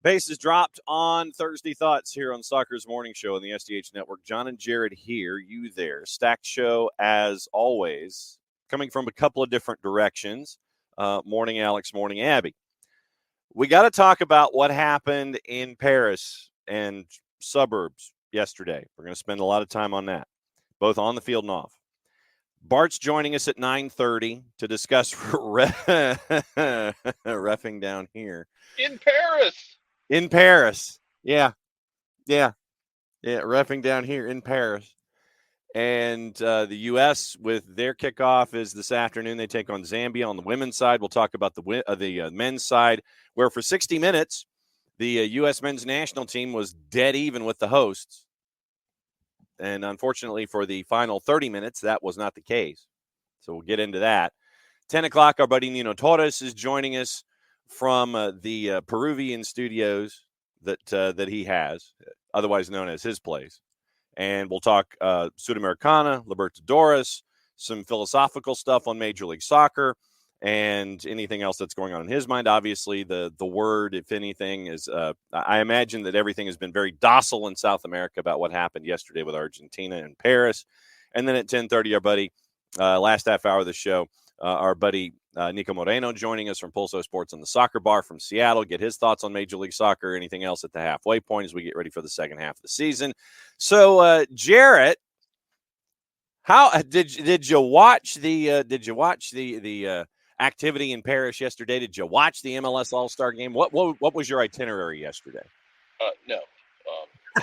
Pace is dropped on Thursday Thoughts here on Soccer's Morning Show on the SDH Network. John and Jarrett here, you there. Stacked show as always, coming from a couple of different directions. Morning, Alex. Morning, Abby. We got to talk about what happened in Paris and suburbs yesterday. We're going to spend a lot of time on that, both on the field and off. Bart's joining us at 9:30 to discuss reffing down here. In Paris. In Paris. Yeah. Reffing down here in Paris. And the U.S. with their kickoff is this afternoon. They take on Zambia on the women's side. We'll talk about the men's side, where for 60 minutes, the U.S. men's national team was dead even with the hosts. And unfortunately, for the final 30 minutes, that was not the case. So we'll get into that. 10 o'clock, our buddy Nino Torres is joining us from the Peruvian studios that he has, otherwise known as his place. And we'll talk Sudamericana, Libertadores, some philosophical stuff on Major League Soccer, and anything else that's going on in his mind. Obviously, the word, if anything, is I imagine that everything has been very docile in South America about what happened yesterday with Argentina and Paris. And then at 10:30, our buddy, last half hour of the show, our buddy Niko Moreno joining us from Pulso Sports on the Soccer Bar from Seattle. Get his thoughts on Major League Soccer, anything else at the halfway point as we get ready for the second half of the season. So, Jarrett, how did you watch the activity in Paris yesterday? Did you watch the MLS All-Star game? What was your itinerary yesterday? No.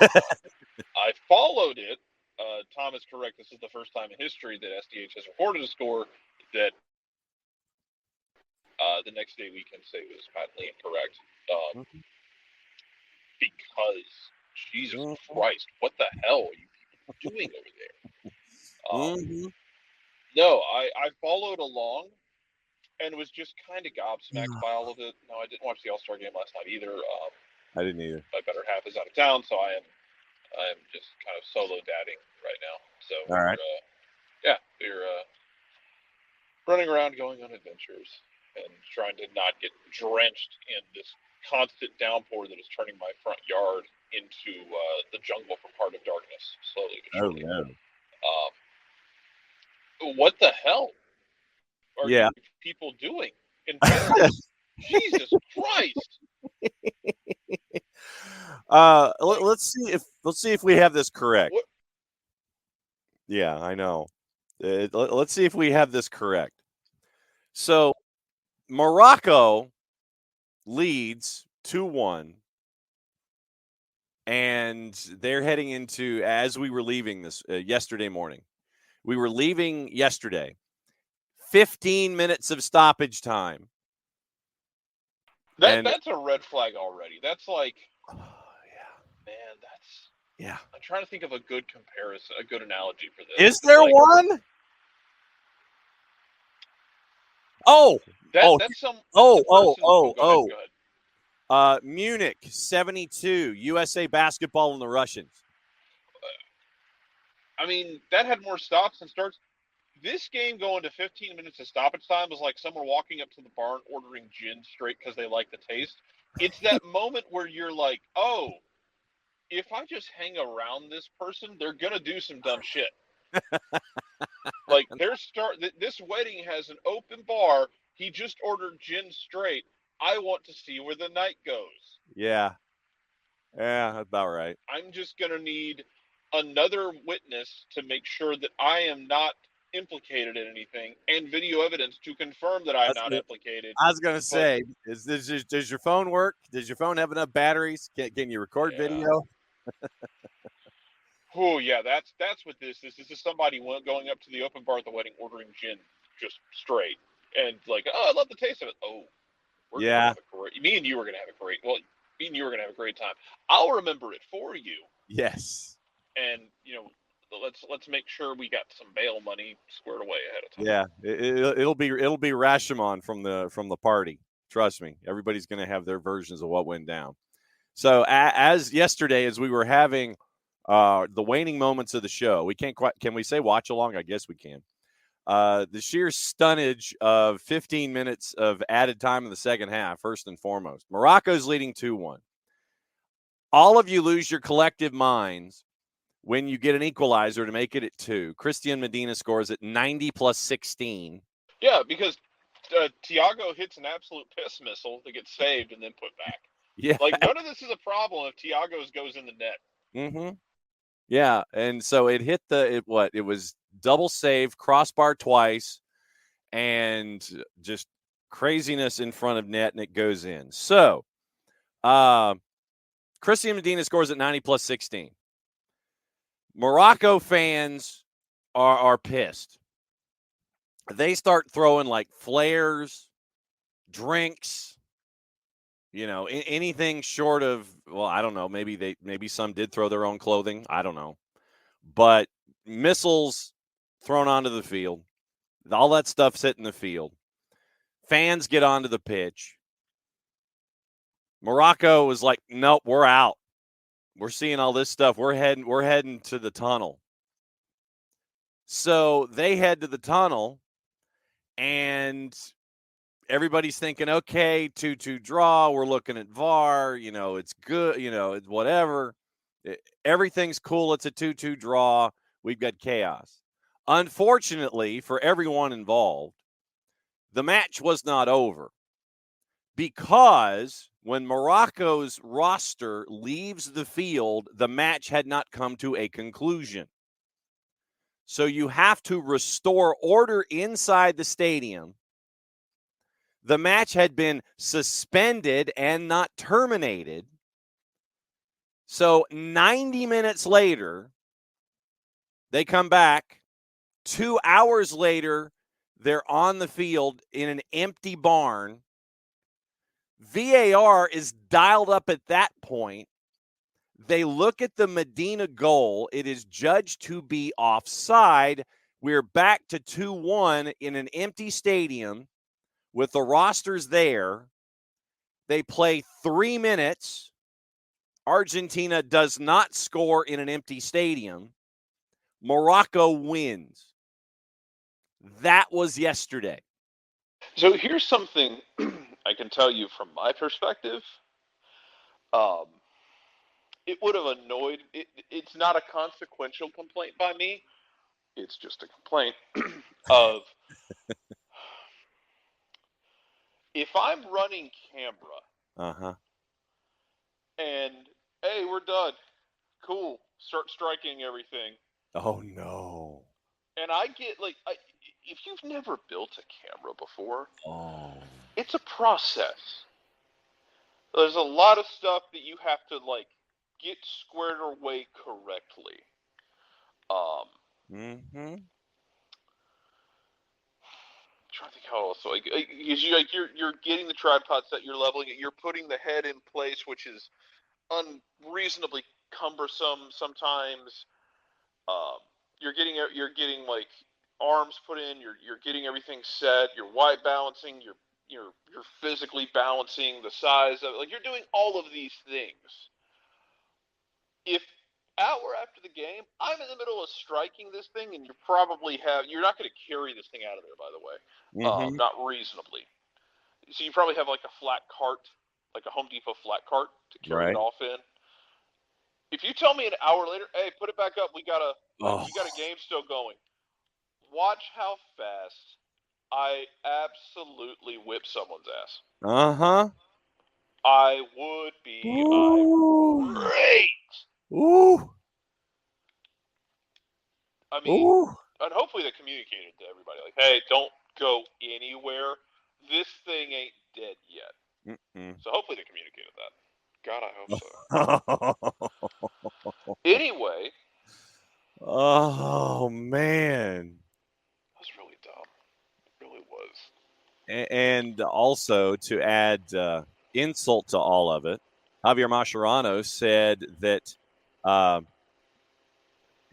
I followed it. Tom is correct. This is the first time in history that SDH has reported a score that the next day we can say was patently incorrect. Because, Jesus Christ, what the hell are you people doing over there? No, I followed along and was just kind of gobsmacked by all of it. No, I didn't watch the All-Star game last night either. I didn't either. My better half is out of town, so I am just kind of solo dadding right now. So all right. We're running around, going on adventures, and trying to not get drenched in this constant downpour that is turning my front yard into the jungle from Heart of Darkness, slowly but surely. Oh, no. What the hell are you people doing in Paris? Jesus Christ! Let's see if we have this correct. What? Yeah, I know. Let's see if we have this correct. So, Morocco leads 2-1, and they're heading into, as we were leaving this yesterday morning. We were leaving yesterday. 15 minutes of stoppage time. That's a red flag already. That's like, man, yeah. I'm trying to think of a good comparison, a good analogy for this. Is there one? Munich 72, USA basketball and the Russians. I mean, that had more stops and starts. This game going to 15 minutes of stoppage time was like someone walking up to the bar and ordering gin straight because they like the taste. It's that moment where you're like, oh, if I just hang around this person, they're going to do some dumb shit. Like, this wedding has an open bar. He just ordered gin straight. I want to see where the night goes. Yeah, that's about right. I'm just going to need another witness to make sure that I am not implicated in anything, and video evidence to confirm that I'm not implicated. I was going to say, does your phone work? Does your phone have enough batteries? Can you record video? Oh, yeah, that's what this is. This is somebody going up to the open bar at the wedding, ordering gin just straight. And like, oh, I love the taste of it. Oh, me and you were going to have a great time. I'll remember it for you. Yes. And, let's make sure we got some bail money squared away ahead of time. Yeah, it'll be Rashomon from the party. Trust me, everybody's going to have their versions of what went down. So as yesterday, as we were having the waning moments of the show, can we say watch along? I guess we can. The sheer stunnage of 15 minutes of added time in the second half, first and foremost. Morocco's leading 2-1. all of you lose your collective minds when you get an equalizer to make it at 2. Christian Medina scores at 90 plus 16. Yeah, because Thiago hits an absolute piss missile that gets saved and then put back. Yeah. Like, none of this is a problem if Thiago's goes in the net. Mm-hmm. Yeah, and so it hit it was double save, crossbar twice, and just craziness in front of net, and it goes in. So, Christian Medina scores at 90 plus 16. Morocco fans are pissed. They start throwing like flares, drinks, anything short of, well, I don't know, maybe some did throw their own clothing, I don't know. But missiles thrown onto the field, all that stuff's hitting the field. Fans get onto the pitch. Morocco was like, nope, we're out. We're seeing all this stuff. We're heading to the tunnel. So they head to the tunnel, and everybody's thinking, okay, 2-2 draw. We're looking at VAR. It's good. It's whatever. Everything's cool. It's a 2-2 draw. We've got chaos. Unfortunately, for everyone involved, the match was not over, because when Morocco's roster leaves the field, the match had not come to a conclusion. So you have to restore order inside the stadium. The match had been suspended and not terminated. So 90 minutes later, they come back. 2 hours later, they're on the field in an empty barn. VAR is dialed up at that point. They look at the Medina goal. It is judged to be offside. We're back to 2-1 in an empty stadium with the rosters there. They play 3 minutes. Argentina does not score in an empty stadium. Morocco wins. That was yesterday. So here's something I can tell you from my perspective. It would have annoyed. It's not a consequential complaint by me. It's just a complaint of if I'm running camera and, hey, we're done. Cool. Start striking everything. Oh, no. And I get, if you've never built a camera before, it's a process. There's a lot of stuff that you have to, get squared away correctly. Trying to think how else. You're getting the tripod set, you're leveling it, you're putting the head in place, which is unreasonably cumbersome sometimes. You're getting arms put in. You're getting everything set. You're white balancing. You're physically balancing the size of it. You're doing all of these things. If hour after the game, I'm in the middle of striking this thing, and you're not going to carry this thing out of there, by the way. Not reasonably. So you probably have a flat cart, like a Home Depot flat cart to carry it off in. If you tell me an hour later, hey, put it back up, you got a game still going. Watch how fast I absolutely whip someone's ass. I would be irate. I mean, and hopefully they communicated to everybody, hey, don't go anywhere. This thing ain't dead yet. So hopefully they communicated that. God, I hope so. Anyway. Oh, man. That was really dumb. It really was. And also, to add insult to all of it, Javier Mascherano said that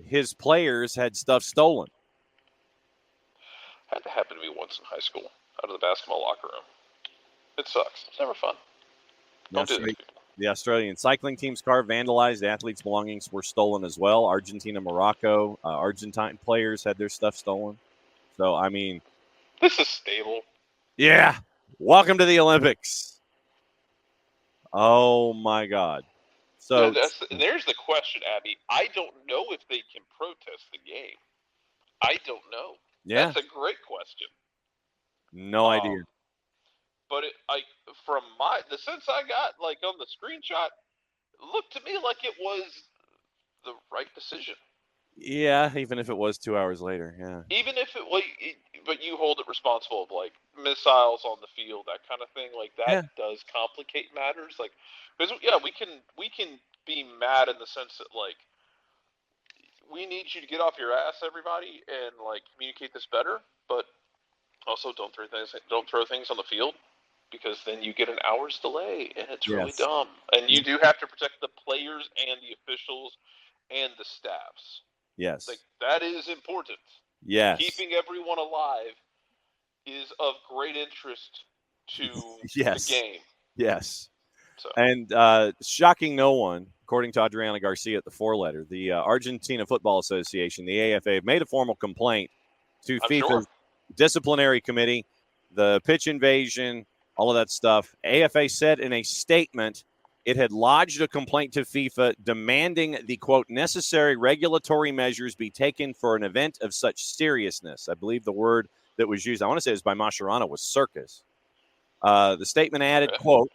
his players had stuff stolen. Had to happen to me once in high school, out of the basketball locker room. It sucks. It's never fun. Don't do this, people. The Australian cycling team's car vandalized. Athletes' belongings were stolen as well. Argentina, Morocco, Argentine players had their stuff stolen. So, I mean, this is stable. Yeah. Welcome to the Olympics. Oh, my God. So there's the question, Abby. I don't know if they can protest the game. I don't know. Yeah. That's a great question. No idea. But from the sense I got, like on the screenshot, it looked to me like it was the right decision. Yeah, even if it was 2 hours later, yeah. Even if but you hold it responsible of like missiles on the field, that kind of thing. Like that does complicate matters. Like, because we can be mad in the sense that like we need you to get off your ass, everybody, and like communicate this better. But also don't throw things on the field, because then you get an hour's delay, and it's really dumb. And you do have to protect the players and the officials and the staffs. Yes. Like, that is important. Yes. Keeping everyone alive is of great interest to the game. Yes. So. And shocking no one, according to Adriana Garcia at the four-letter, the Argentina Football Association, the AFA, made a formal complaint to FIFA's disciplinary committee, the pitch invasion, all of that stuff. AFA said in a statement it had lodged a complaint to FIFA demanding the, quote, necessary regulatory measures be taken for an event of such seriousness. I believe the word that was used, I want to say it was by Mascherano, was circus. The statement added, quote,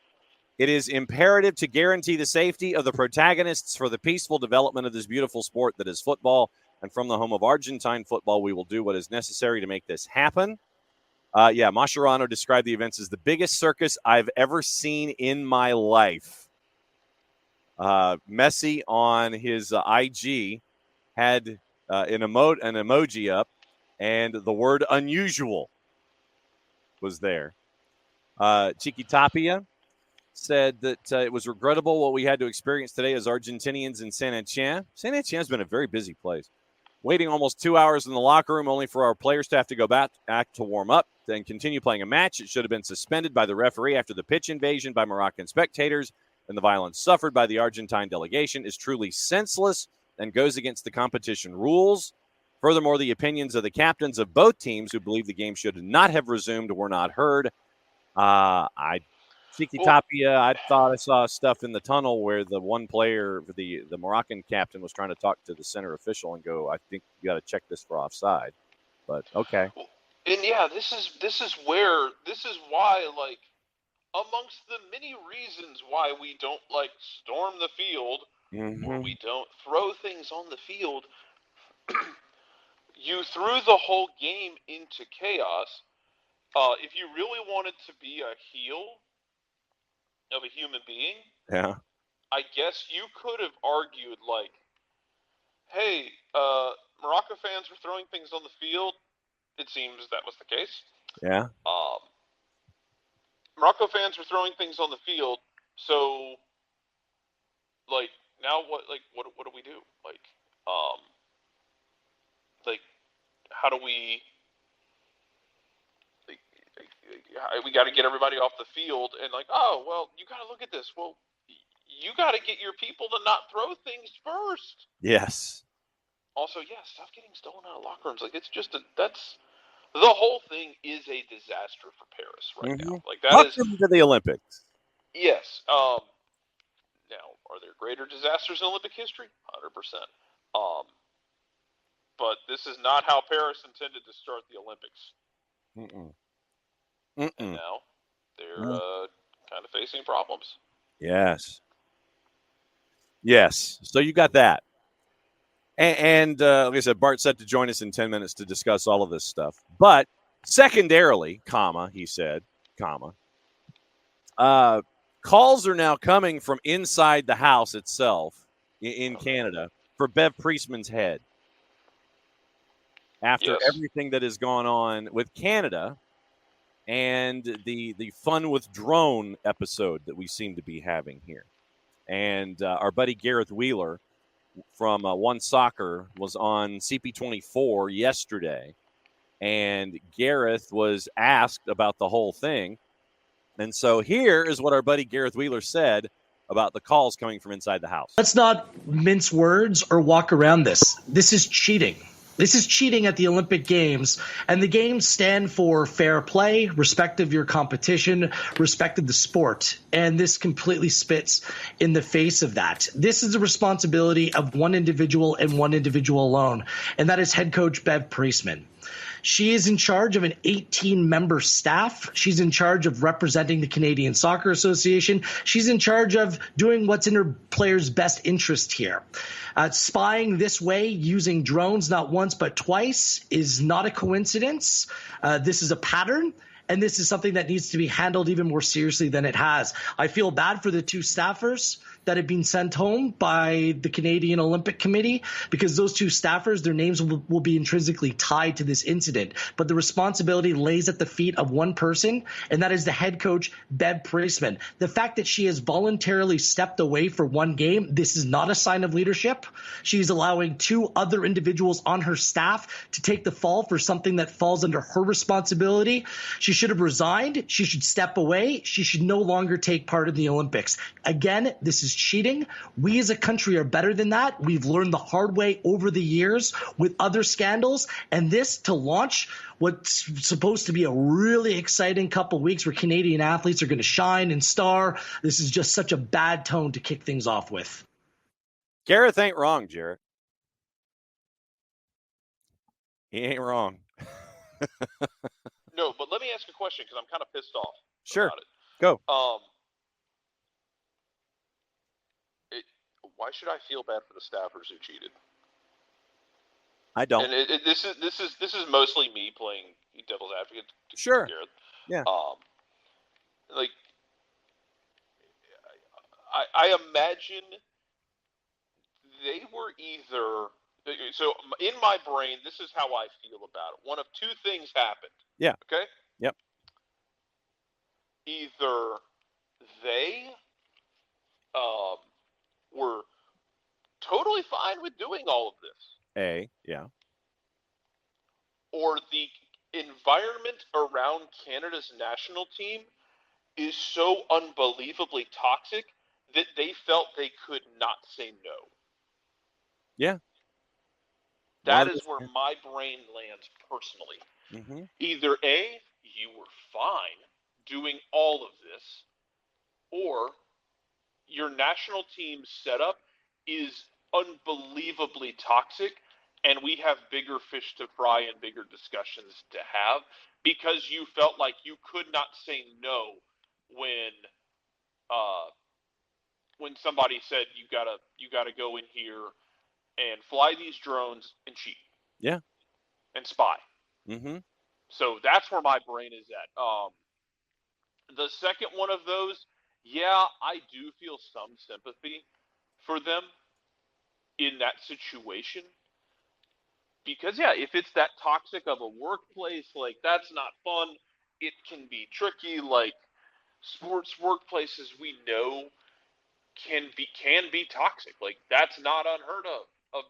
it is imperative to guarantee the safety of the protagonists for the peaceful development of this beautiful sport that is football. And from the home of Argentine football, we will do what is necessary to make this happen. Mascherano described the events as the biggest circus I've ever seen in my life. Messi on his IG had an emoji up, and the word unusual was there. Chiquitapia said that it was regrettable what we had to experience today as Argentinians in Saint Etienne. Saint Etienne has been a very busy place. Waiting almost 2 hours in the locker room only for our players to have to go back to warm up, then continue playing a match. It should have been suspended by the referee after the pitch invasion by Moroccan spectators, and the violence suffered by the Argentine delegation is truly senseless and goes against the competition rules. Furthermore, the opinions of the captains of both teams who believe the game should not have resumed were not heard. Chiquitapia, I thought I saw stuff in the tunnel where the one player, the Moroccan captain, was trying to talk to the center official and go, I think you got to check this for offside. But, okay. And, this is why, like, amongst the many reasons why we don't, like, storm the field, or we don't throw things on the field, you threw the whole game into chaos. If you really wanted to be a heel of a human being, I guess you could have argued, like, hey, Morocco fans were throwing things on the field. It seems that was the case. Yeah. Morocco fans were throwing things on the field, so, like, now what do we do? Like, how do we... we got to get everybody off the field, and like, oh, well, you got to look at this. Well, you got to get your people to not throw things first. Yes. Also, stuff getting stolen out of locker rooms. Like, it's just that's the whole thing is a disaster for Paris right now. Like, that is to the Olympics. Yes. Now, are there greater disasters in Olympic history? 100%. But this is not how Paris intended to start the Olympics. And now they're kind of facing problems. Yes. So you got that. And like I said, Bart's set to join us in 10 minutes to discuss all of this stuff. But secondarily, he said, calls are now coming from inside the house itself in Canada for Bev Priestman's head. After everything that has gone on with Canada and the fun with drone episode that we seem to be having here. And our buddy Gareth Wheeler from One Soccer was on CP24 yesterday, and Gareth was asked about the whole thing. And so here is what our buddy Gareth Wheeler said about the calls coming from inside the house. Let's not mince words or walk around this. This is cheating. This is cheating at the Olympic Games, and the games stand for fair play, respect of your competition, respect of the sport, and this completely spits in the face of that. This is the responsibility of one individual and one individual alone, and that is head coach Bev Priestman. She is in charge of an 18-member staff. She's in charge of representing the Canadian Soccer Association. She's in charge of doing what's in her players' best interest here. Spying this way using drones not once but twice is not a coincidence. This is a pattern. And this is something that needs to be handled even more seriously than it has. I feel bad for the two staffers that have been sent home by the Canadian Olympic Committee, because those two staffers, their names will be intrinsically tied to this incident. But the responsibility lays at the feet of one person, and that is the head coach, Bev Priestman. The fact that she has voluntarily stepped away for one game, this is not a sign of leadership. She's allowing two other individuals on her staff to take the fall for something that falls under her responsibility. She should have resigned. She should step away. She should no longer take part in the Olympics. Again, this is cheating. We as a country are better than that. We've learned the hard way over the years with other scandals. And this to launch what's supposed to be a really exciting couple weeks where Canadian athletes are going to shine and star. This is just such a bad tone to kick things off with. Gareth ain't wrong, Jarrett. He ain't wrong. No, but let me ask a question because I'm kind of pissed off. Sure. About it. Go. Why should I feel bad for the staffers who cheated? I don't. And this is mostly me playing devil's advocate. Sure. Gareth. Yeah. Like I imagine they were either. So in my brain, this is how I feel about it. One of two things happened. Yeah. Okay? Yep. Either they were totally fine with doing all of this. Yeah. Or the environment around Canada's national team is so unbelievably toxic that they felt they could not say no. Yeah. That is where my brain lands personally. Mm-hmm. Either A, you were fine doing all of this, or your national team setup is unbelievably toxic, and we have bigger fish to fry and bigger discussions to have because you felt like you could not say no when somebody said you gotta go in here and fly these drones and cheat. Yeah. And spy. Mm-hmm. So that's where my brain is at. The second one of those, yeah, I do feel some sympathy for them in that situation. Because, yeah, if it's that toxic of a workplace, like, that's not fun. It can be tricky. Like, sports workplaces we know can be toxic. Like, that's not unheard of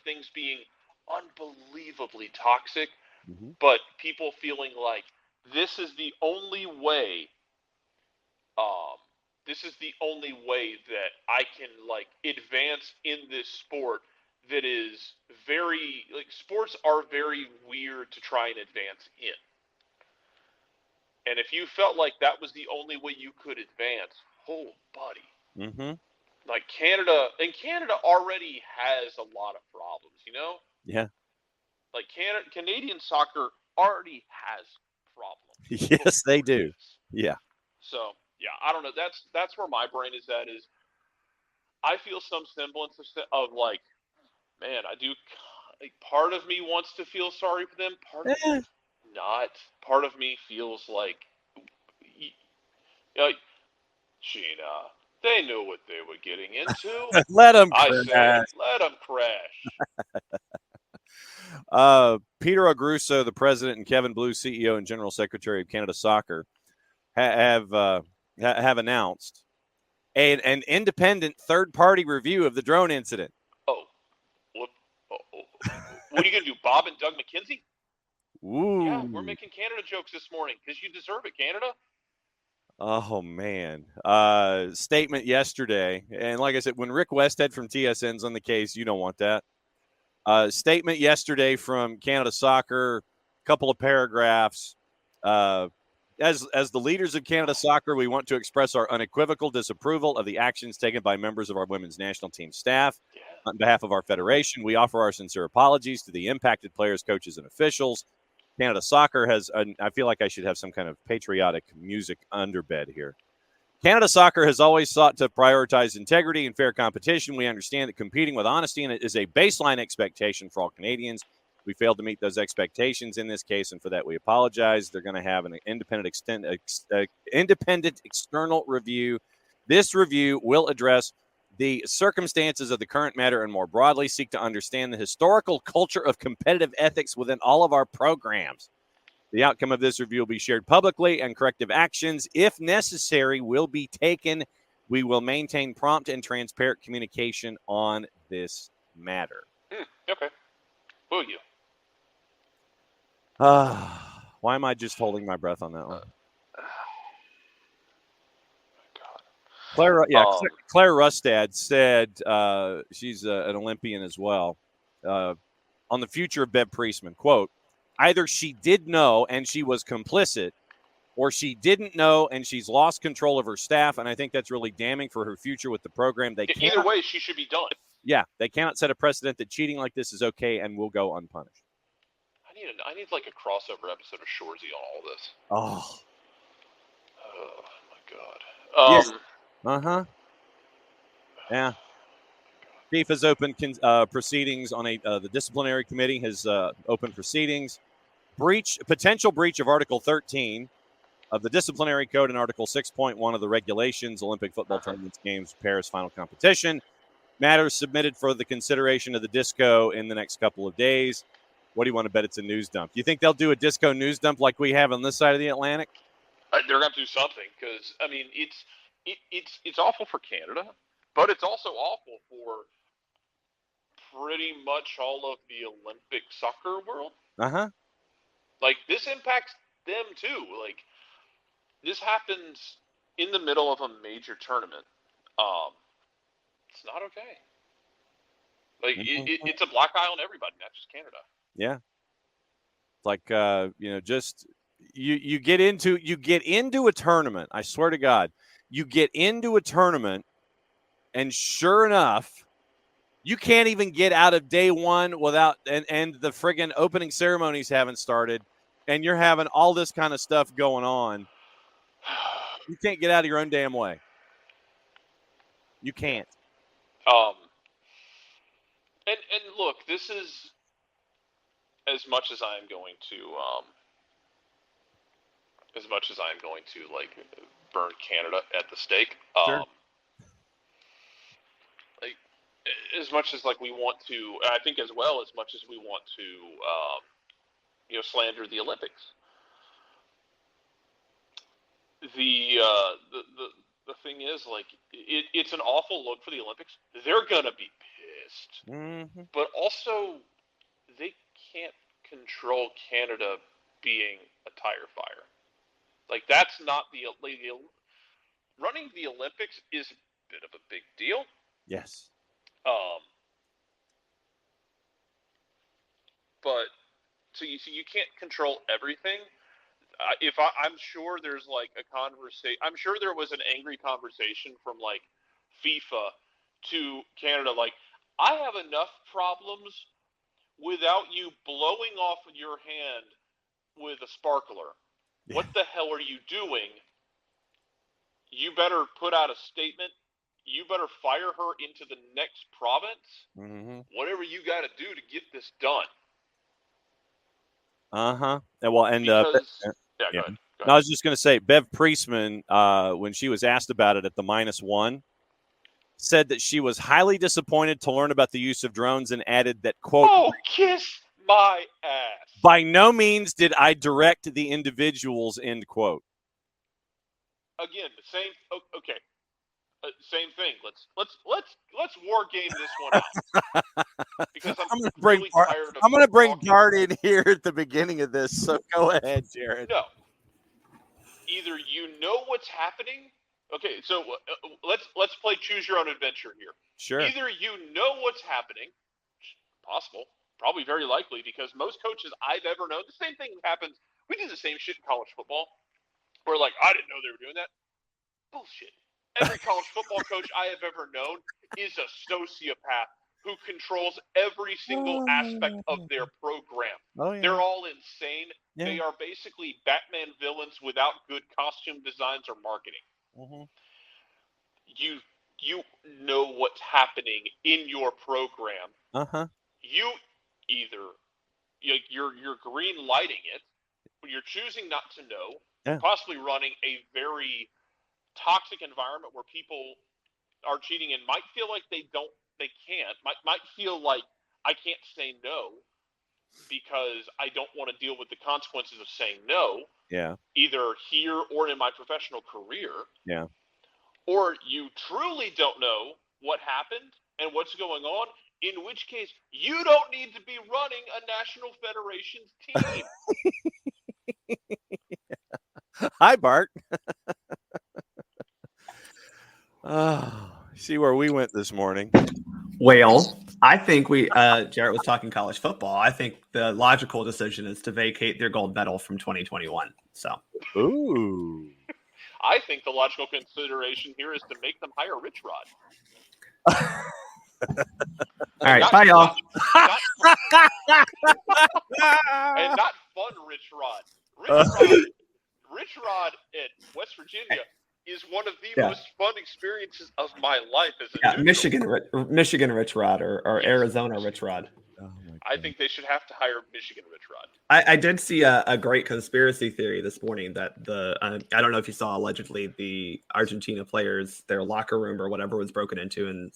things being unbelievably toxic. Mm-hmm. But people feeling like this is the only way that I can like advance in this sport that is very like sports are very weird to try and advance in. And if you felt like that was the only way you could advance, oh buddy. Mm-hmm. Like Canada already has a lot of problems, you know? Yeah. Like Canadian soccer already has problems. Yes, they do. Yeah. So, yeah, I don't know. That's where my brain is at. Is I feel some semblance of like, man, I do. Like, part of me wants to feel sorry for them. Part of me not. Part of me feels like, Gina, they knew what they were getting into. Let them crash. I say, let them crash. Peter Ogruso, the president, and Kevin Blue, CEO and general secretary of Canada Soccer, have announced an independent third-party review of the drone incident. What are you going to do, Bob and Doug McKenzie? Ooh. Yeah, we're making Canada jokes this morning because you deserve it, Canada. Oh, man. Statement yesterday. And like I said, when Rick Westhead from TSN's on the case, you don't want that. Statement yesterday from Canada Soccer, a couple of paragraphs. As the leaders of Canada Soccer, we want to express our unequivocal disapproval of the actions taken by members of our women's national team staff. On behalf of our federation, we offer our sincere apologies to the impacted players, coaches, and officials. Canada Soccer has, I feel like I should have some kind of patriotic music underbed here. Canada Soccer has always sought to prioritize integrity and fair competition. We understand that competing with honesty is a baseline expectation for all Canadians. We failed to meet those expectations in this case, and for that we apologize. They're going to have an independent external review. This review will address the circumstances of the current matter and more broadly seek to understand the historical culture of competitive ethics within all of our programs. The outcome of this review will be shared publicly, and corrective actions, if necessary, will be taken. We will maintain prompt and transparent communication on this matter. Okay. Will you? Why am I just holding my breath on that one? Claire Rustad said she's an Olympian as well on the future of Bev Priestman, quote, either she did know and she was complicit, or she didn't know and she's lost control of her staff, and I think that's really damning for her future with the program. Either way, she should be done. Yeah, they cannot set a precedent that cheating like this is okay and will go unpunished. I need like a crossover episode of Shoresy on all this. Oh my God. Yes. Yeah. FIFA's opened proceedings on the disciplinary committee has opened proceedings. Potential breach of Article 13 of the disciplinary code and Article 6.1 of the regulations, Olympic football tournaments, games, Paris final competition. Matters submitted for the consideration of the disco in the next couple of days. What do you want to bet it's a news dump? Do you think they'll do a disco news dump like we have on this side of the Atlantic? They're going to do something because, I mean, it's awful for Canada, but it's also awful for pretty much all of the Olympic soccer world. Like, this impacts them too. Like, this happens in the middle of a major tournament. It's not okay. Like, it's a black eye on everybody, not just Canada. Yeah. Like, just you get into a tournament. I swear to God, you get into a tournament, and sure enough, you can't even get out of day one without and the friggin' opening ceremonies haven't started, and you're having all this kind of stuff going on. You can't get out of your own damn way. You can't. And look, this is as much as I'm going to like burn Canada at the stake. Sure. Like, as much as like we want to, I think as well as much as we want to, slander the Olympics. The thing is, like, it's an awful look for the Olympics. They're gonna be pissed, but also they can't control Canada being a tire fire. Like, that's not running the Olympics is a bit of a big deal. Yes. But so you can't control everything. I'm sure there's like a conversation. I'm sure there was an angry conversation from like FIFA to Canada. Like, I have enough problems without you blowing off your hand with a sparkler. Yeah. What the hell are you doing? You better put out a statement. You better fire her into the next province. Whatever you got to do to get this done. Well, and go ahead. No, I was just going to say, Bev Priestman, when she was asked about it at the -1, said that she was highly disappointed to learn about the use of drones and added that, quote, "Oh, kiss my ass. By no means did I direct the individuals," end quote. Again, okay. Same thing. Let's war game this one out. Because I'm going to bring Bart in here at the beginning of this. So go ahead, Jarrett. No. Either you know what's happening. Okay, so let's play choose your own adventure here. Sure. Either you know what's happening, Possible. Probably very likely, because most coaches I've ever known, the same thing happens. We do the same shit in college football. We're like, I didn't know they were doing that. Bullshit. Every college football coach I have ever known is a sociopath who controls every single aspect of their program. Oh, yeah. They're all insane. Yeah. They are basically Batman villains without good costume designs or marketing. Mm-hmm. You know what's happening in your program. Uh-huh. You either you're green lighting it, or you're choosing not to know, possibly running a very toxic environment where people are cheating and might feel like they can't, might feel like I can't say no because I don't want to deal with the consequences of saying no. Yeah. Either here or in my professional career. Yeah. Or you truly don't know what happened and what's going on, in which case you don't need to be running a national federation's team. Hi, Bart. See where we went this morning. Well, I think Jarrett was talking college football. I think the logical decision is to vacate their gold medal from 2021. So, ooh. I think the logical consideration here is to make them hire Rich Rod. All right, bye, y'all. And not fun Rich Rod. Rich Rod at West Virginia is one of the most fun experiences of my life as a neutral. Michigan Rich Rod or Arizona Rich Rod. Oh, I think they should have to hire Michigan Rich Rod. I did see a great conspiracy theory this morning that I don't know if you saw, allegedly the Argentina players, their locker room or whatever was broken into and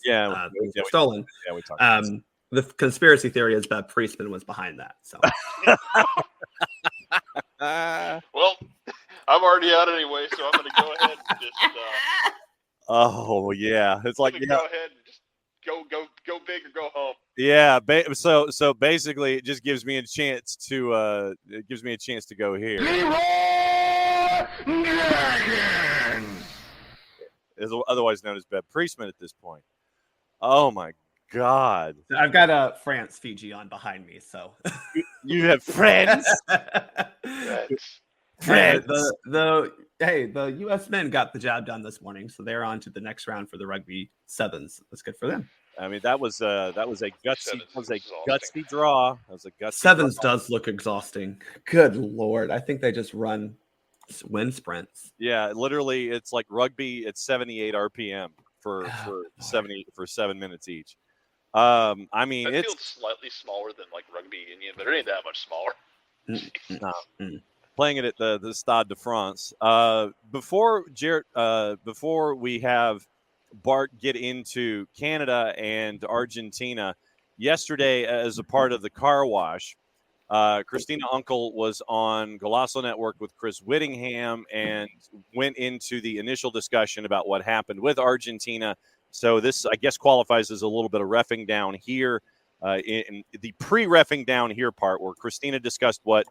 stolen. We talked about this. The conspiracy theory is that Priestman was behind that. So, well, I'm already out anyway, so I'm going to go ahead and just. Oh yeah, it's like go ahead and just go big or go home. Yeah, so basically, it just gives me a chance to go here. Is otherwise known as Beb Priestman at this point. Oh my God! I've got France Fiji on behind me, so you have friends. Friends. The U.S. men got the job done this morning, so they're on to the next round for the rugby sevens. That's good for them. I mean, that was a gutsy draw. That was a gutsy sevens draw. Does look exhausting. Good Lord, I think they just run wind sprints. Yeah, literally, it's like rugby at 78 RPM for 7 minutes each. I mean, that it's feels slightly smaller than like rugby union, but it ain't that much smaller. Playing it at the Stade de France. Before we have Bart get into Canada and Argentina, yesterday as a part of the car wash, Christina Uncle was on Golazo Network with Chris Whittingham and went into the initial discussion about what happened with Argentina. So this, I guess, qualifies as a little bit of reffing down here. In the pre-reffing down here part where Christina discussed what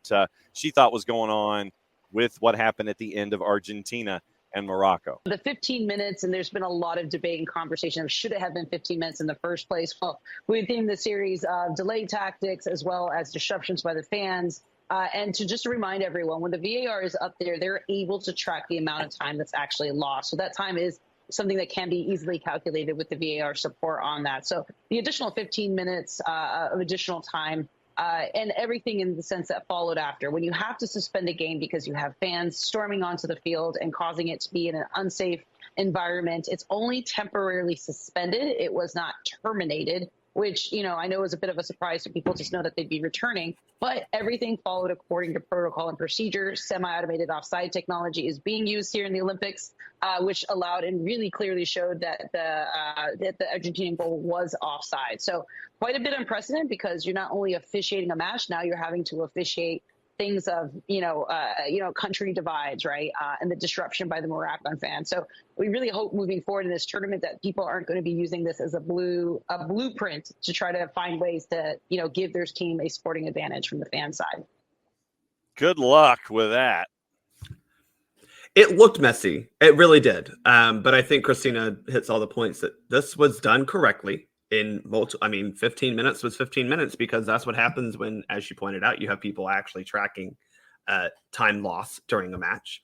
she thought was going on with what happened at the end of Argentina and Morocco. The 15 minutes, and there's been a lot of debate and conversation of should it have been 15 minutes in the first place. Well, within the series of delay tactics as well as disruptions by the fans. And to just remind everyone, when the VAR is up there, they're able to track the amount of time that's actually lost. So that time is something that can be easily calculated with the VAR support on that. So the additional 15 minutes of additional time and everything in the sense that followed after. When you have to suspend a game because you have fans storming onto the field and causing it to be in an unsafe environment, it's only temporarily suspended. It was not terminated, which, I know is a bit of a surprise to people. Just know that they'd be returning. But everything followed according to protocol and procedure. Semi-automated offside technology is being used here in the Olympics, which allowed and really clearly showed that the Argentinian goal was offside. So quite a bit unprecedented because you're not only officiating a match, now you're having to officiate things of, country divides, right? And the disruption by the Moroccan fans. So we really hope moving forward in this tournament that people aren't going to be using this as a blueprint to try to find ways to, give their team a sporting advantage from the fan side. Good luck with that. It looked messy. It really did. But I think Christina hits all the points that this was done correctly. in 15 minutes was 15 minutes, because that's what happens when, as you pointed out, you have people actually tracking time loss during a match.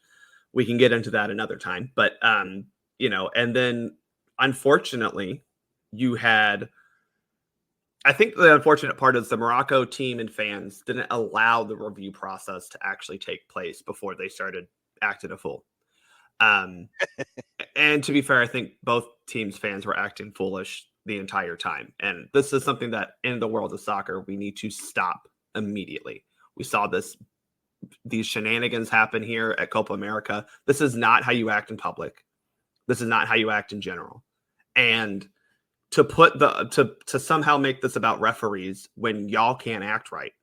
We can get into that another time, but and then unfortunately you had, I think the unfortunate part is the Morocco team and fans didn't allow the review process to actually take place before they started acting a fool. And to be fair, I think both teams' fans were acting foolish the entire time. And this is something that in the world of soccer, we need to stop immediately. We saw these shenanigans happen here at Copa America. This is not how you act in public. This is not how you act in general. And to somehow make this about referees when y'all can't act right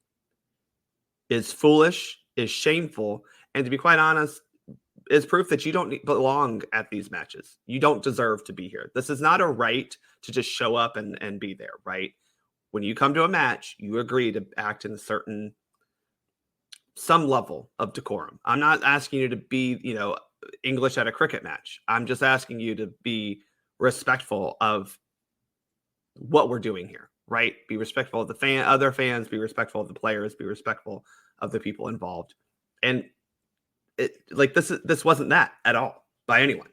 is foolish, is shameful, and to be quite honest, is proof that you don't belong at these matches. You don't deserve to be here. This is not a right to just show up and be there, right? When you come to a match, you agree to act in some level of decorum. I'm not asking you to be, English at a cricket match. I'm just asking you to be respectful of what we're doing here, right? Be respectful of the other fans, be respectful of the players, be respectful of the people involved. And this wasn't that at all by anyone.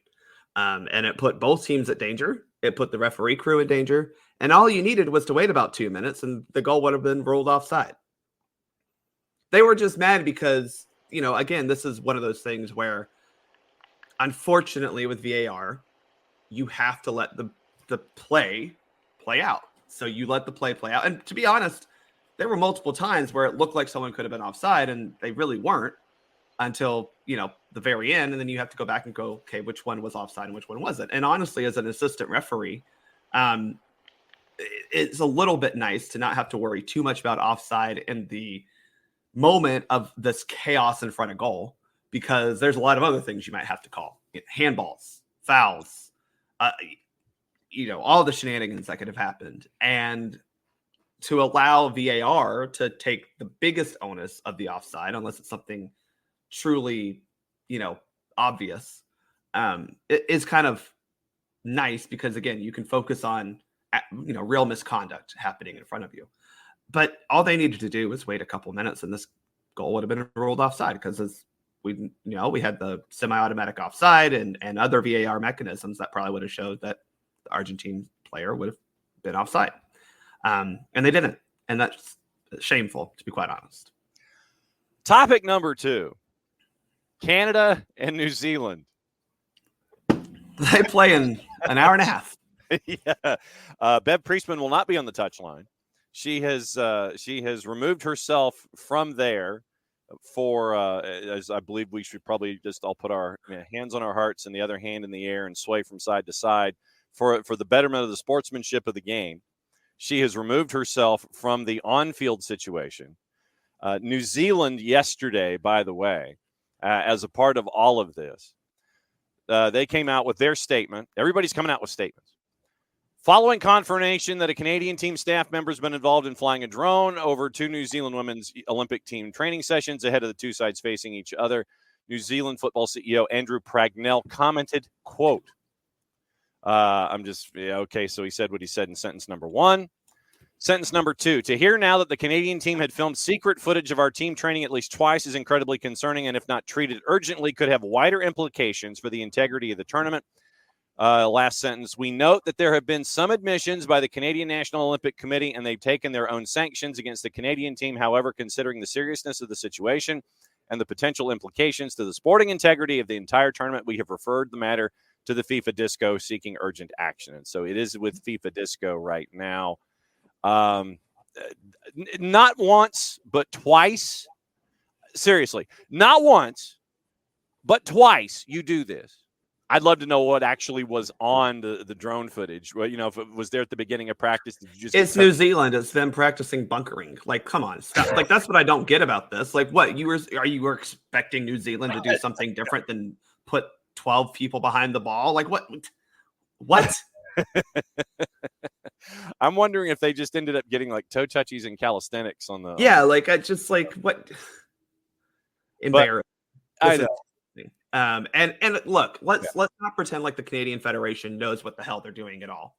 And it put both teams at danger. It put the referee crew in danger. And all you needed was to wait about 2 minutes and the goal would have been ruled offside. They were just mad because, again, this is one of those things where, unfortunately, with VAR, you have to let the play out. So you let the play out. And to be honest, there were multiple times where it looked like someone could have been offside and they really weren't until, the very end. And then you have to go back and go, okay, which one was offside and which one wasn't? And honestly, as an assistant referee, it's a little bit nice to not have to worry too much about offside in the moment of this chaos in front of goal, because there's a lot of other things you might have to call. Handballs, fouls, all the shenanigans that could have happened. And to allow VAR to take the biggest onus of the offside, unless it's something truly, obvious, it is kind of nice because, again, you can focus on, real misconduct happening in front of you. But all they needed to do was wait a couple minutes and this goal would have been ruled offside, because as we had the semi-automatic offside and other VAR mechanisms that probably would have showed that the Argentine player would have been offside. And they didn't. And that's shameful, to be quite honest. Topic number 2, Canada and New Zealand. They play in an hour and a half. Yeah. Bev Priestman will not be on the touchline. She has removed herself from there for, as I believe we should probably just all put our hands on our hearts and the other hand in the air and sway from side to side for the betterment of the sportsmanship of the game. She has removed herself from the on-field situation. New Zealand yesterday, by the way, as a part of all of this, they came out with their statement. Everybody's coming out with statements. Following confirmation that a Canadian team staff member has been involved in flying a drone over 2 New Zealand women's Olympic team training sessions ahead of the two sides facing each other, New Zealand football CEO Andrew Pragnell commented, quote, okay, so he said what he said in sentence number 1. Sentence number 2, to hear now that the Canadian team had filmed secret footage of our team training at least twice is incredibly concerning, and if not treated urgently, could have wider implications for the integrity of the tournament. Last sentence, we note that there have been some admissions by the Canadian National Olympic Committee, and they've taken their own sanctions against the Canadian team. However, considering the seriousness of the situation and the potential implications to the sporting integrity of the entire tournament, we have referred the matter to the FIFA Disco seeking urgent action. And so it is with FIFA Disco right now. Not once, but twice. Seriously, not once, but twice you do this. I'd love to know what actually was on the drone footage. Well, if it was there at the beginning of practice, did you just? It's New Zealand. It's them practicing bunkering. Like, come on, stop. Like, that's what I don't get about this. Like, what are you expecting New Zealand to do something different than put 12 people behind the ball? Like, what? I'm wondering if they just ended up getting like toe touchies and calisthenics on the. Yeah, like I just like what. Embarrassing. I know. And look, let's not pretend like the Canadian Federation knows what the hell they're doing at all.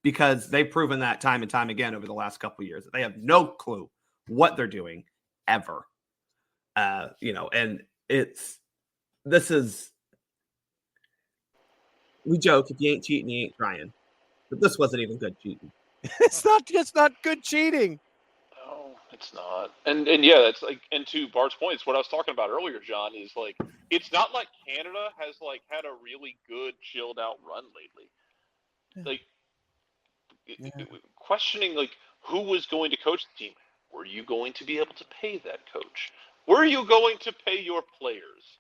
because they've proven that time and time again over the last couple of years that they have no clue what they're doing ever. And we joke, if you ain't cheating, you ain't trying. But this wasn't even good cheating. It's not good cheating. No, it's not. And yeah, that's like, and to Bart's point, it's what I was talking about earlier, John, is like, it's not like Canada has like had a really good chilled out run lately. Like questioning like who was going to coach the team. Were you going to be able to pay that coach? Were you going to pay your players?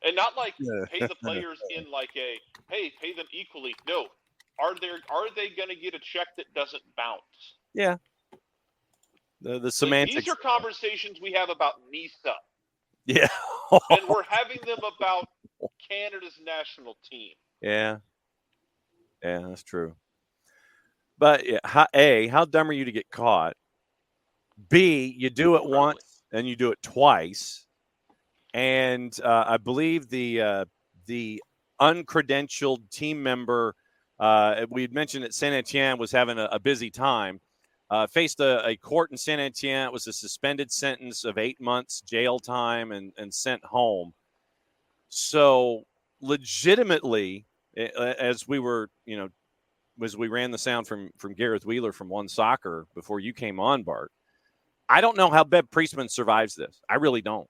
And not like pay the players in like a, hey, pay them equally. No. Are they going to get a check that doesn't bounce? Yeah. The semantics. These are conversations we have about NISA. Yeah. And we're having them about Canada's national team. Yeah. Yeah, that's true. But how dumb are you to get caught? B, you do it once and you do it twice. And I believe the uncredentialed team member, we had mentioned that Saint Etienne was having a busy time, faced a court in Saint Etienne. It was a suspended sentence of 8 months jail time and sent home. So legitimately, as we were, as we ran the sound from Gareth Wheeler from One Soccer before you came on, Bart, I don't know how Bev Priestman survives this. I really don't.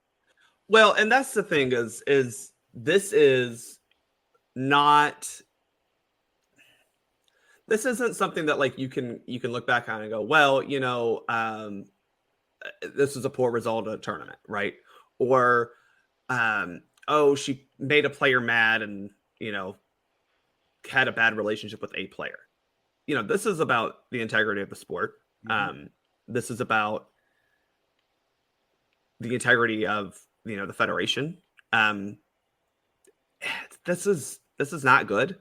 Well, and that's the thing is this isn't something that like you can look back on and go, well, this is a poor result of a tournament, right? Or, she made a player mad and, had a bad relationship with a player. This is about the integrity of the sport. Mm-hmm. This is about the integrity of, the federation. This is not good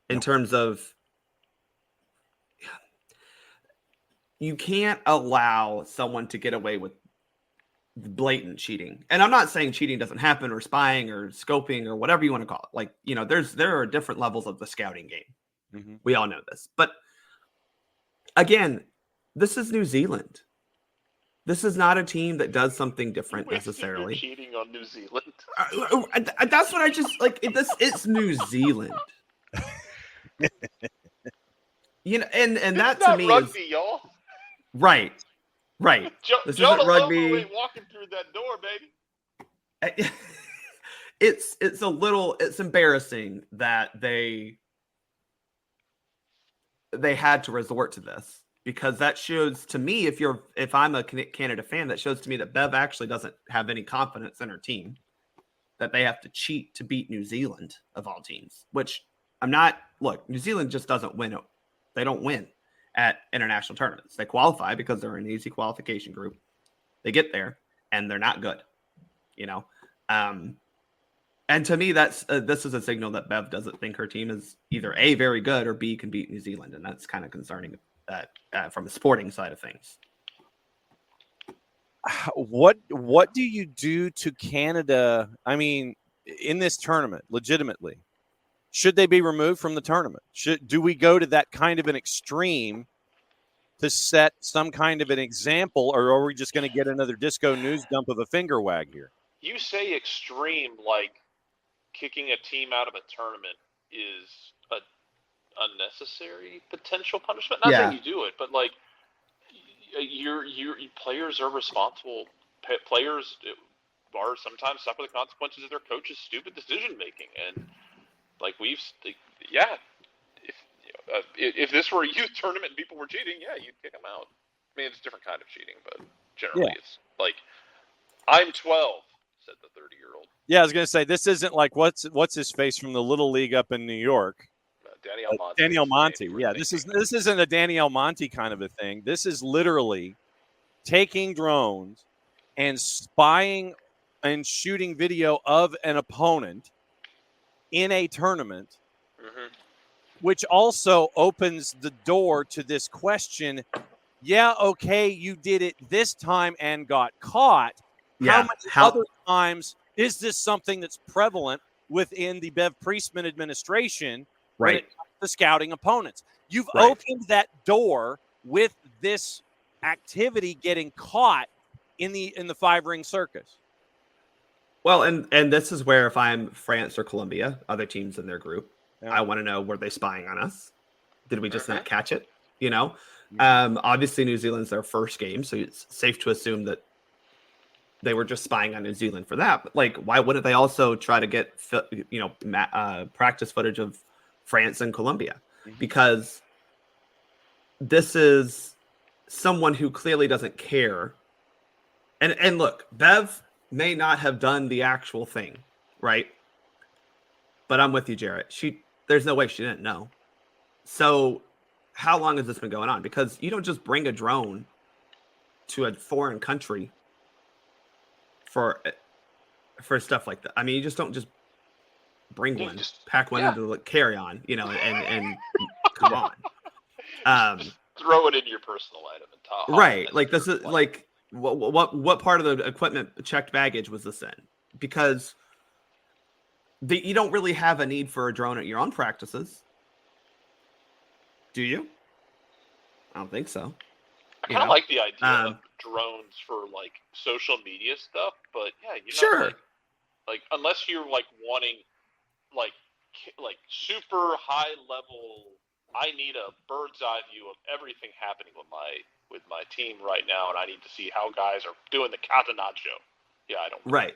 in terms of, you can't allow someone to get away with blatant cheating. And I'm not saying cheating doesn't happen or spying or scoping or whatever you want to call it. Like, there are different levels of the scouting game. Mm-hmm. We all know this. But again, this is New Zealand. This is not a team that does something different necessarily. Cheating on New Zealand. That's what I just like. It's New Zealand. And that to me rugby, is y'all. Right. This isn't rugby. Ain't walking through that door, baby. It's embarrassing that they had to resort to this, because that shows to me, if I'm a Canada fan, that shows to me that Bev actually doesn't have any confidence in her team, that they have to cheat to beat New Zealand of all teams, which New Zealand just doesn't win. They don't win at international tournaments. They qualify because they're an easy qualification group. They get there and they're not good, and to me, this is a signal that Bev doesn't think her team is either A, very good, or B, can beat New Zealand. And that's kind of concerning from the sporting side of things. What do you do to Canada? I mean, in this tournament, legitimately, should they be removed from the tournament? Do we go to that kind of an extreme to set some kind of an example, or are we just going to get another disco news dump of a finger wag here? You say extreme, like kicking a team out of a tournament is a unnecessary potential punishment. Not saying you do it, but like your players are responsible. Players are sometimes suffer the consequences of their coach's stupid decision making, and like if this were a youth tournament and people were cheating, you'd kick them out. I mean, it's a different kind of cheating, but generally it's like, I'm 12, said the 30-year-old. Yeah, I was going to say, this isn't like what's his face from the Little League up in New York. Danny Almonte. Yeah, this isn't a Danny Almonte kind of a thing. This is literally taking drones and spying and shooting video of an opponent in a tournament, which also opens the door to this question. Yeah, okay, you did it this time and got caught. Yeah. How many other times is this something that's prevalent within the Bev Priestman administration when it comes the scouting opponents. You've Right. opened that door with this activity getting caught in the 5-ring circus. Well, and this is where if I'm France or Colombia, other teams in their group, Yeah. I want to know, were they spying on us? Did we just not catch it? Mm-hmm. Obviously New Zealand's their first game, so it's safe to assume that they were just spying on New Zealand for that. But like, why wouldn't they also try to get practice footage of France and Colombia? Mm-hmm. Because this is someone who clearly doesn't care. And look, Bev may not have done the actual thing, right? But I'm with you, Jarrett. There's no way she didn't know. So how long has this been going on? Because you don't just bring a drone to a foreign country for stuff like that. I mean, you just don't just bring one, pack one into the carry-on, and come on. Throw it in your personal item and talk. Right. Like this is like what part of the equipment checked baggage was this in? Because you don't really have a need for a drone at your own practices. Do you? I don't think so. I kind of like the idea of drones for like social media stuff, but yeah, sure. Like unless you're like wanting like super high level, I need a bird's eye view of everything happening with my team right now, and I need to see how guys are doing the catenaccio. Yeah, I don't. Right.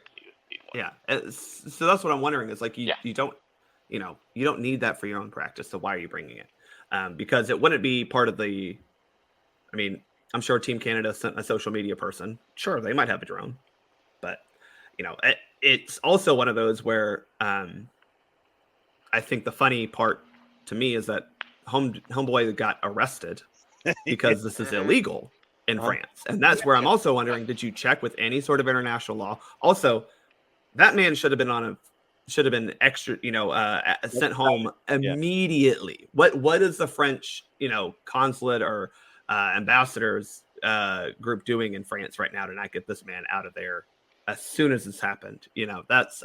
Need one. Yeah. So that's what I'm wondering. Is like you don't, you don't need that for your own practice. So why are you bringing it? Because it wouldn't be part of the. I mean, I'm sure Team Canada sent a social media person. Sure, they might have a drone, but it's also one of those where I think the funny part to me is that homeboy got arrested because this is illegal in France, and that's where I'm also wondering: did you check with any sort of international law? Also, that man should have been extra, sent home immediately. What is the French, consulate or ambassadors group doing in France right now to not get this man out of there as soon as this happened? That's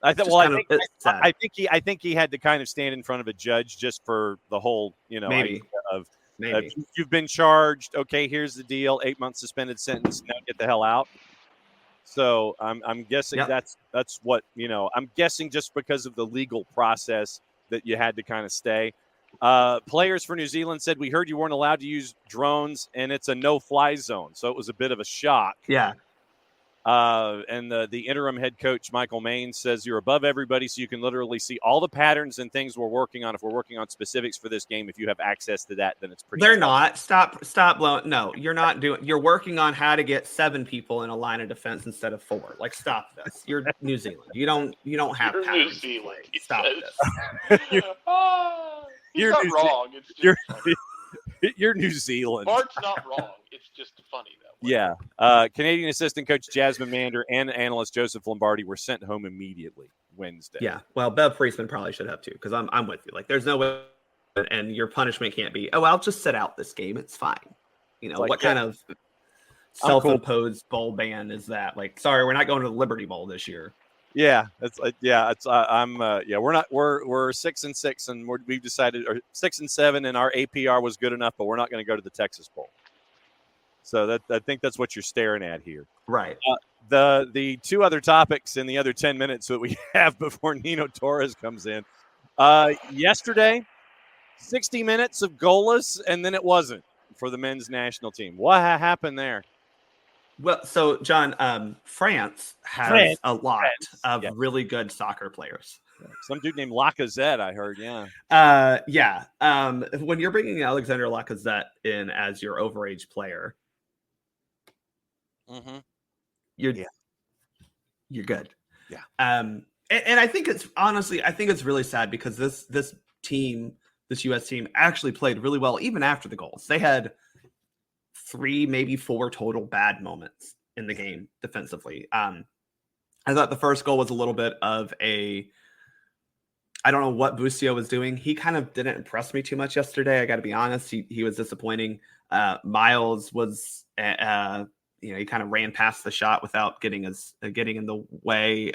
I think he had to kind of stand in front of a judge just for the whole, maybe of you've been charged. Okay, here's the deal: 8 months suspended sentence. Now get the hell out. So I'm guessing that's what I'm guessing just because of the legal process that you had to kind of stay. Players for New Zealand said, "We heard you weren't allowed to use drones, and it's a no-fly zone." So it was a bit of a shock. Yeah. And the interim head coach, Michael Maine, says you're above everybody, so you can literally see all the patterns and things we're working on. If we're working on specifics for this game, if you have access to that, then it's pretty. They're not. Stop blowing. No, you're not doing. You're working on how to get 7 people in a line of defense instead of 4. Like, stop this. You're New Zealand. You don't have New Zealand. Stop this. You're not wrong. It's just you're New Zealand. Bart's not wrong. It's just funny though. Yeah. Canadian assistant coach Jasmine Mander and analyst Joseph Lombardi were sent home immediately Wednesday. Yeah. Well, Bev Priestman probably should have too, because I'm with you. Like, there's no way, and your punishment can't be, I'll just sit out this game. It's fine. What kind of self-imposed bowl ban is that? Like, sorry, we're not going to the Liberty Bowl this year. Yeah, we're not. We're 6-6, and we've decided, or 6-7, and our APR was good enough, but we're not going to go to the Texas Bowl. So I think that's what you're staring at here, right? The 2 other topics in the other 10 minutes that we have before Nino Torres comes in. Yesterday, 60 minutes of goalless, and then it wasn't for the men's national team. What happened there? Well, so John, France has a lot of really good soccer players. Some dude named Lacazette, I heard. When you're bringing Alexander Lacazette in as your overage player, you're good. Yeah. And I think it's really sad because this team, this U.S. team, actually played really well even after the goals. They had 3, maybe 4 total bad moments in the game defensively. I thought the first goal was a little bit of I don't know what Busio was doing. He kind of didn't impress me too much yesterday. I got to be honest. He was disappointing. Miles was, he kind of ran past the shot without getting in the way.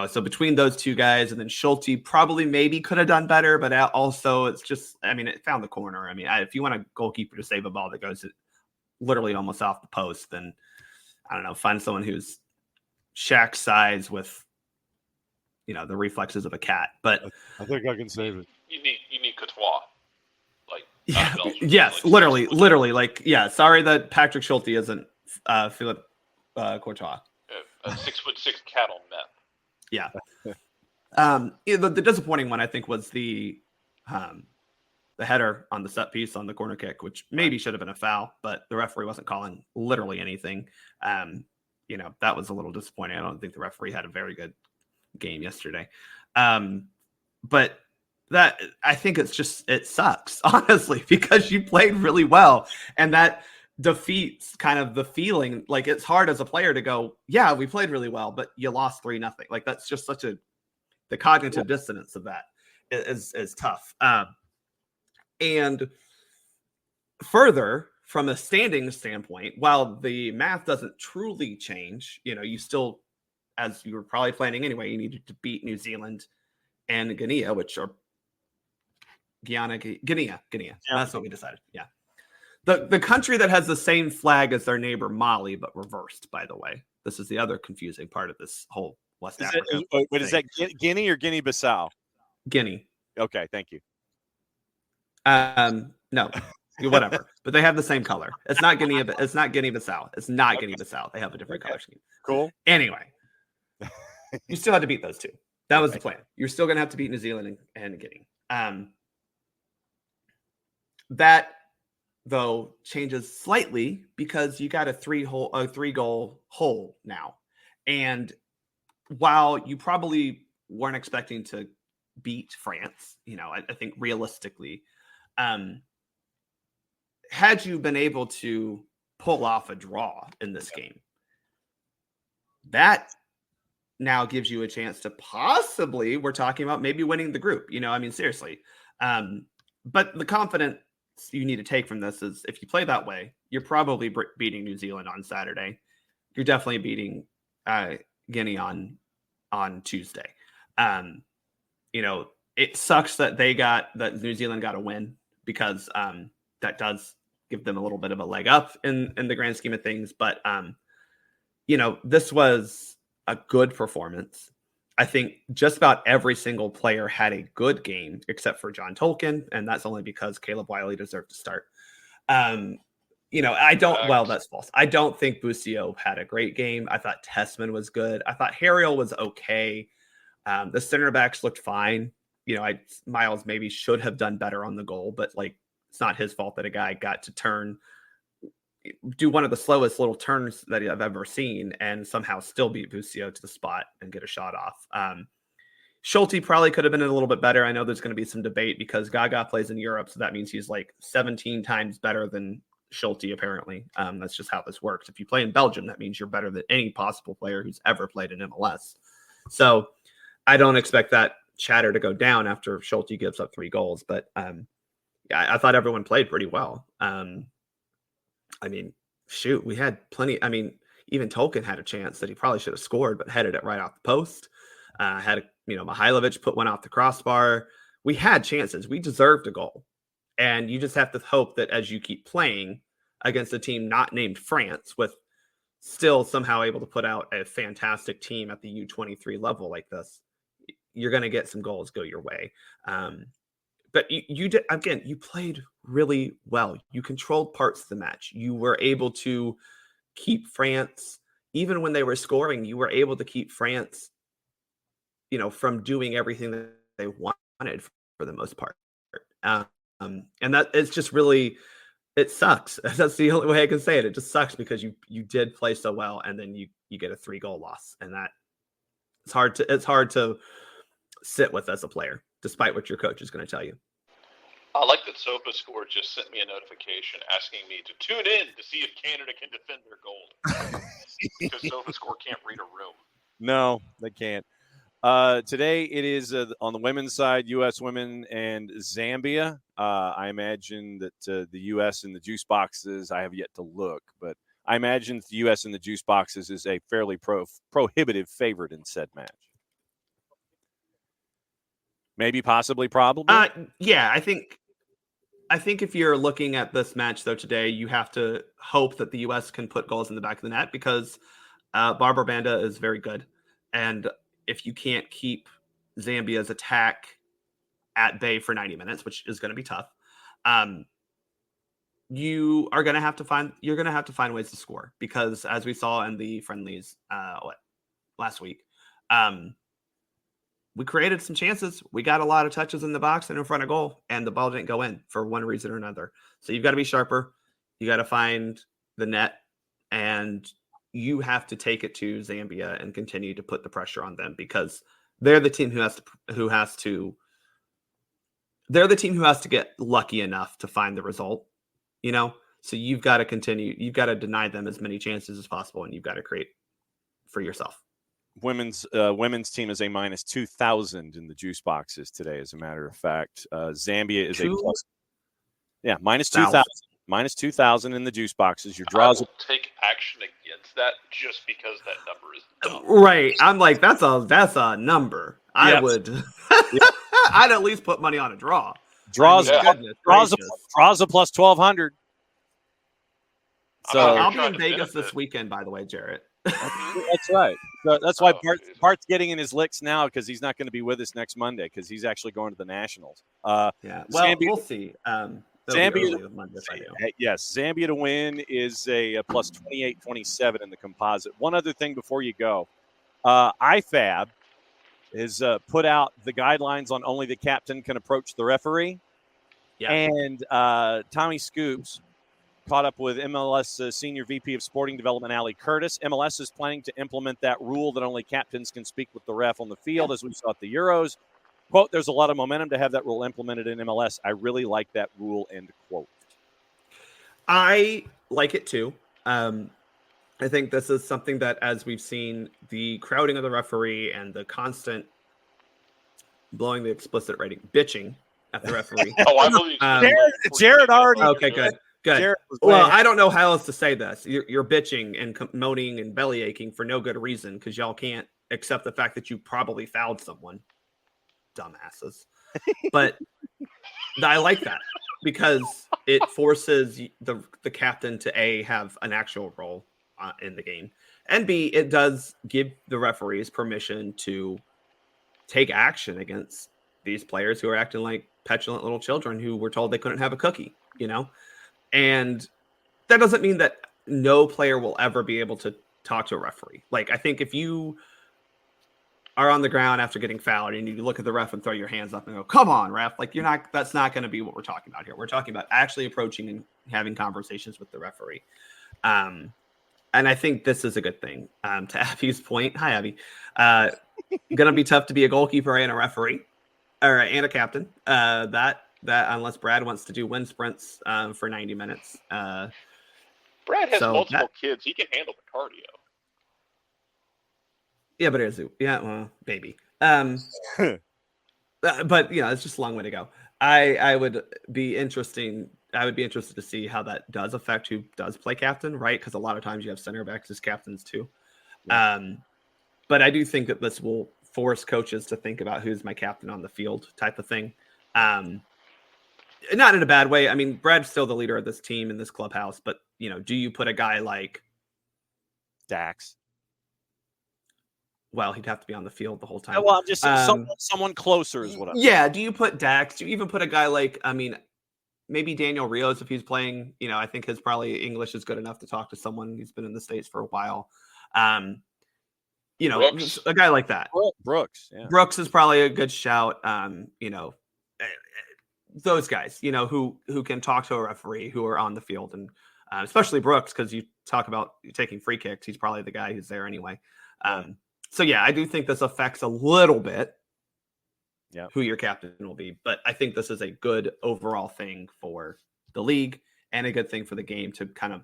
So between those two guys, and then Schulte probably maybe could have done better, but also it's just, it found the corner. If you want a goalkeeper to save a ball that goes literally almost off the post, then I don't know, find someone who's Shaq size with, the reflexes of a cat. But I think I can save it. You need Courtois. Yeah, yes, literally. Sorry that Patrick Schulte isn't Philip Courtois. A 6'6" cat on meth. Yeah. The disappointing one, I think, was the header on the set piece on the corner kick, which maybe should have been a foul, but the referee wasn't calling literally anything. That was a little disappointing. I don't think the referee had a very good game yesterday. But that, I think it sucks, honestly, because you played really well, and that defeats kind of the feeling. Like, it's hard as a player to go, yeah, we played really well, but you lost 3-0. Like, that's just the cognitive dissonance of that is tough. And further, from a standing standpoint, while the math doesn't truly change, you still, as you were probably planning anyway, you needed to beat New Zealand and Guinea, which are Guinea. Yeah. That's what we decided. Yeah. The country that has the same flag as their neighbor Mali, but reversed, by the way. This is the other confusing part of this whole West Africa. Is that Guinea or Guinea-Bissau? Guinea. Okay, thank you. No, whatever. But they have the same color. It's not Guinea. It's not Guinea-Bissau. It's not Okay. Guinea-Bissau. They have a different color scheme. Cool. Anyway, you still had to beat those two. That was the plan. You're still going to have to beat New Zealand and Guinea. That, though, changes slightly because you got a 3-goal hole now. And while you probably weren't expecting to beat France, I think realistically, had you been able to pull off a draw in this game, that now gives you a chance to possibly, we're talking about maybe winning the group, seriously. But the confidence you need to take from this is, if you play that way, you're probably beating New Zealand on Saturday. You're definitely beating Guinea on Tuesday. It sucks that New Zealand got a win, because that does give them a little bit of a leg up in the grand scheme of things. But this was a good performance. I think just about every single player had a good game except for John Tolkien, and that's only because Caleb Wiley deserved to start. That's false. I don't think Busio had a great game. I thought Tessman was good. I thought Harriel was okay. The center backs looked fine. Miles maybe should have done better on the goal, but it's not his fault that a guy got to do one of the slowest little turns that I've ever seen and somehow still beat Busio to the spot and get a shot off. Schulte probably could have been a little bit better. I know there's going to be some debate because Gaga plays in Europe, so that means he's 17 times better than Schulte, apparently. That's just how this works. If you play in Belgium, that means you're better than any possible player who's ever played in MLS. So I don't expect that chatter to go down after Schulte gives up 3 goals. But I thought everyone played pretty well. We had plenty. Even Tolkien had a chance that he probably should have scored, but headed it right off the post. Mihailovic put one off the crossbar. We had chances. We deserved a goal. And you just have to hope that as you keep playing against a team not named France, with still somehow able to put out a fantastic team at the U23 level like this, you're going to get some goals go your way. But you did, again, you played really well. You controlled parts of the match. You were able to keep France, even when they were scoring, you were able to keep France, from doing everything that they wanted for the most part. And that it's just really, it sucks. That's the only way I can say it. It just sucks because you did play so well, and then you get a 3-goal loss, and that it's hard to sit with as a player, despite what your coach is going to tell you. I like that SofaScore just sent me a notification asking me to tune in to see if Canada can defend their gold. Because SofaScore can't read a room. No, they can't. Today it is on the women's side, U.S. women and Zambia. I imagine that the U.S. in the juice boxes, I have yet to look, but I imagine the U.S. in the juice boxes is a fairly prohibitive favorite in said match. Maybe, possibly, probably. Yeah, I think if you're looking at this match though today, you have to hope that the U.S. can put goals in the back of the net because Barbara Banda is very good, and if you can't keep Zambia's attack at bay for 90 minutes, which is going to be tough, you're going to have to find ways to score because, as we saw in the friendlies last week, we created some chances. We got a lot of touches in the box and in front of goal, and the ball didn't go in for one reason or another. So you've got to be sharper. You got to find the net, and you have to take it to Zambia and continue to put the pressure on them because they're the team who has to get lucky enough to find the result, So you've got to continue. You've got to deny them as many chances as possible, and you've got to create for yourself. Women's team is a minus 2,000 in the juice boxes today, as a matter of fact. Zambia is a plus. Yeah, minus 2,000. Minus 2,000 in the juice boxes. Your draws. I will take action against that just because that number is dumb. Right. I'm like, that's a number. Yep. I would. I'd at least put money on a draw. Draws a plus 1,200. So I'll be in Vegas this weekend, by the way, Jarrett. That's right. So that's why Bart's getting in his licks now because he's not going to be with us next Monday because he's actually going to the Nationals. Well, we'll see. Zambia to win is a plus 28-27 in the composite. One other thing before you go, IFAB has put out the guidelines on only the captain can approach the referee. Yeah. And Tommy Scoops caught up with MLS Senior VP of Sporting Development, Allie Curtis. MLS is planning to implement that rule that only captains can speak with the ref on the field, as we saw at the Euros. Quote, there's a lot of momentum to have that rule implemented in MLS. I really like that rule, end quote. I like it too. I think this is something that, as we've seen, the crowding of the referee and the constant blowing the explicit rating, bitching at the referee. I believe Jarrett already. Okay, good. Well, I don't know how else to say this. You're bitching and moaning and belly aching for no good reason because y'all can't accept the fact that you probably fouled someone. Dumbasses. But I like that because it forces the captain to A, have an actual role in the game, and B, it does give the referees permission to take action against these players who are acting like petulant little children who were told they couldn't have a cookie, And that doesn't mean that no player will ever be able to talk to a referee. Like, I think if you are on the ground after getting fouled and you look at the ref and throw your hands up and go, come on, ref. Like, that's not going to be what we're talking about here. We're talking about actually approaching and having conversations with the referee. And I think this is a good thing. To Abby's point, hi, Abby. Going to be tough to be a goalkeeper and a referee and a captain. That unless Brad wants to do wind sprints for 90 minutes. Brad has multiple kids. He can handle the cardio. Yeah, but baby. But it's just a long way to go. I would be interested to see how that does affect who does play captain, right? Because a lot of times you have center backs as captains too. Yeah. But I do think that this will force coaches to think about who's my captain on the field type of thing. Not in a bad way. I mean, Brad's still the leader of this team in this clubhouse, but do you put a guy like Dax? Well, he'd have to be on the field the whole time. Well, I'm just someone closer is what I'm. Yeah. Do you put Dax? Do you even put a guy like? I mean, maybe Daniel Rios if he's playing. I think his probably English is good enough to talk to someone who's been in the States for a while. Brooks. A guy like that. Brooks. Yeah. Brooks is probably a good shout. Those guys, who can talk to a referee who are on the field, and especially Brooks, because you talk about taking free kicks. He's probably the guy who's there anyway. So yeah, I do think this affects a little bit who your captain will be, but I think this is a good overall thing for the league and a good thing for the game to kind of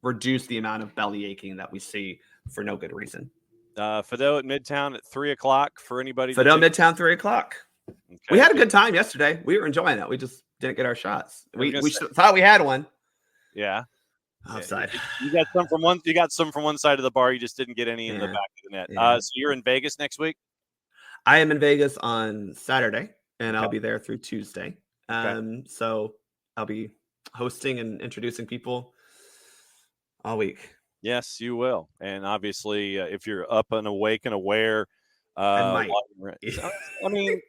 reduce the amount of belly aching that we see for no good reason. Fidel at Midtown at 3:00 for anybody. Fidel Midtown 3:00. Okay. We had a good time yesterday. We were enjoying it. We just didn't get our shots. We thought we had one. Yeah. Offside. You got some from one. You got some from one side of the bar. You just didn't get any in the back of the net. So you're in Vegas next week. I am in Vegas on Saturday, and Okay. I'll be there through Tuesday. So I'll be hosting and introducing people all week. Yes, you will. And obviously, if you're up and awake and aware, I might. I mean,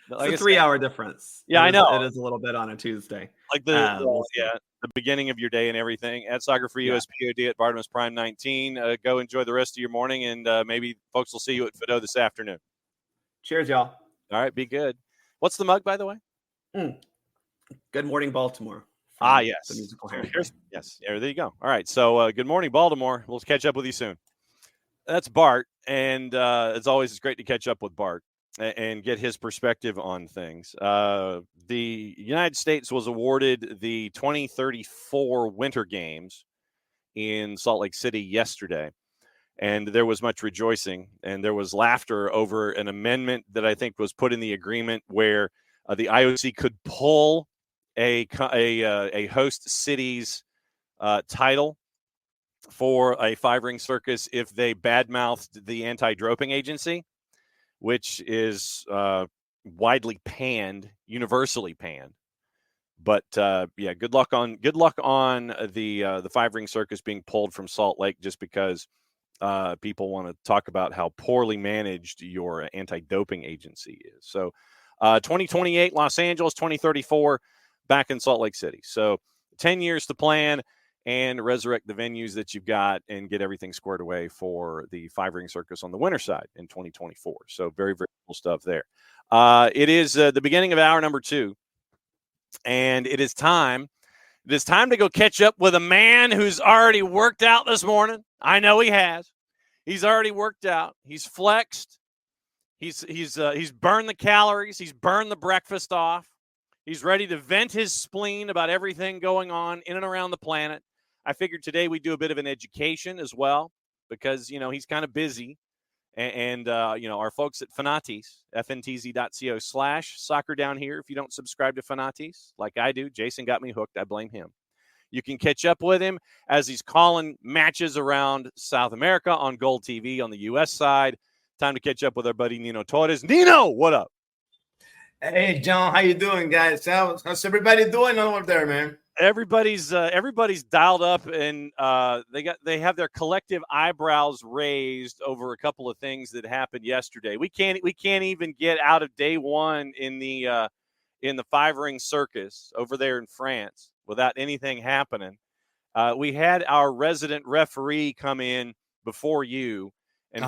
It's like a 3-hour difference. Yeah, I know. It is a little bit on a Tuesday. Like We'll see. the beginning of your day and everything at SoccerForUSPod at Bartimus Prime 19. Go enjoy the rest of your morning, and maybe folks will see you at Fido this afternoon. Cheers, y'all. All right, be good. What's the mug, by the way? Good morning, Baltimore. Yes. The musical Harry. Yes. Yeah, there you go. All right. So good morning, Baltimore. We'll catch up with you soon. That's Bart. And as always, it's great to catch up with Bart and get his perspective on things. The United States was awarded the 2034 Winter Games in Salt Lake City yesterday. And there was much rejoicing, and there was laughter over an amendment that I think was put in the agreement where the IOC could pull a host city's title for a 5-ring circus if they badmouthed the anti-doping agency, which is widely panned, universally panned. But good luck on the 5-ring circus being pulled from Salt Lake just because people want to talk about how poorly managed your anti-doping agency is. So 2028 Los Angeles, 2034 back in Salt Lake City. So 10 years to plan and resurrect the venues that you've got and get everything squared away for the 5-ring circus on the winter side in 2024. So very, very cool stuff there. It is the beginning of hour number 2, and it is time. It is time to go catch up with a man who's already worked out this morning. I know he has. He's already worked out. He's flexed. He's burned the calories. He's burned the breakfast off. He's ready to vent his spleen about everything going on in and around the planet. I figured today we'd do a bit of an education as well because, he's kind of busy. And our folks at Fanatis, fntz.co/soccer down here. If you don't subscribe to Fanatis like I do, Jason got me hooked. I blame him. You can catch up with him as he's calling matches around South America on GOLTV on the U.S. side. Time to catch up with our buddy Nino Torres. Nino, what up? Hey, John, how you doing, guys? How's everybody doing over there, man? Everybody's dialed up, and they have their collective eyebrows raised over a couple of things that happened yesterday. We can't even get out of day one in the 5-ring circus over there in France without anything happening. We had our resident referee come in before you and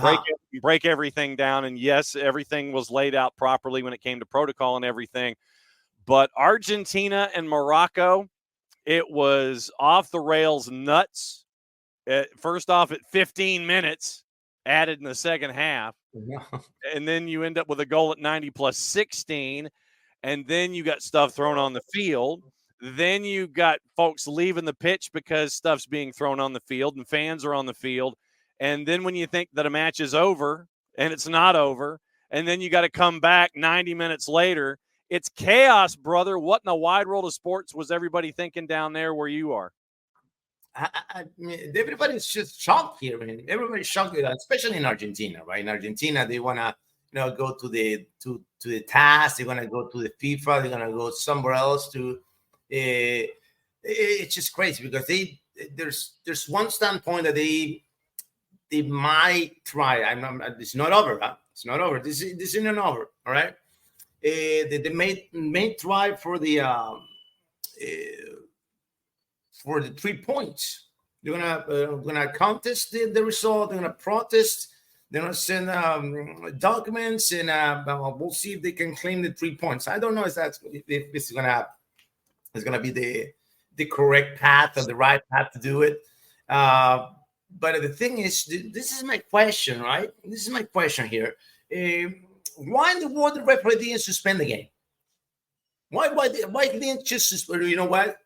break everything down. And yes, everything was laid out properly when it came to protocol and everything. But Argentina and Morocco, it was off the rails nuts. First off at 15 minutes added in the second half. And then you end up with a goal at 90 plus 16. And then you got stuff thrown on the field. Then you got folks leaving the pitch because stuff's being thrown on the field and fans are on the field. And then when you think that a match is over and it's not over, and then you got to come back 90 minutes later, it's chaos, brother. What in the wide world of sports was everybody thinking down there where you are? I mean, everybody's just shocked here, man. Everybody's shocked, especially in Argentina, right? In Argentina, they want to go to the task. They're going to go to the FIFA. They're going to go somewhere else to. It's just crazy because there's one standpoint that they might try. It's not over. Huh? It's not over. This isn't over. All right. They may try for the 3 points. They're gonna contest the result. They're gonna protest. They're gonna send documents, and we'll see if they can claim the 3 points. I don't know if it's gonna be the correct path or the right path to do it. But the thing is, this is my question, right? This is my question here. Why in the world the referee didn't suspend the game? Why didn't just suspend? You know what?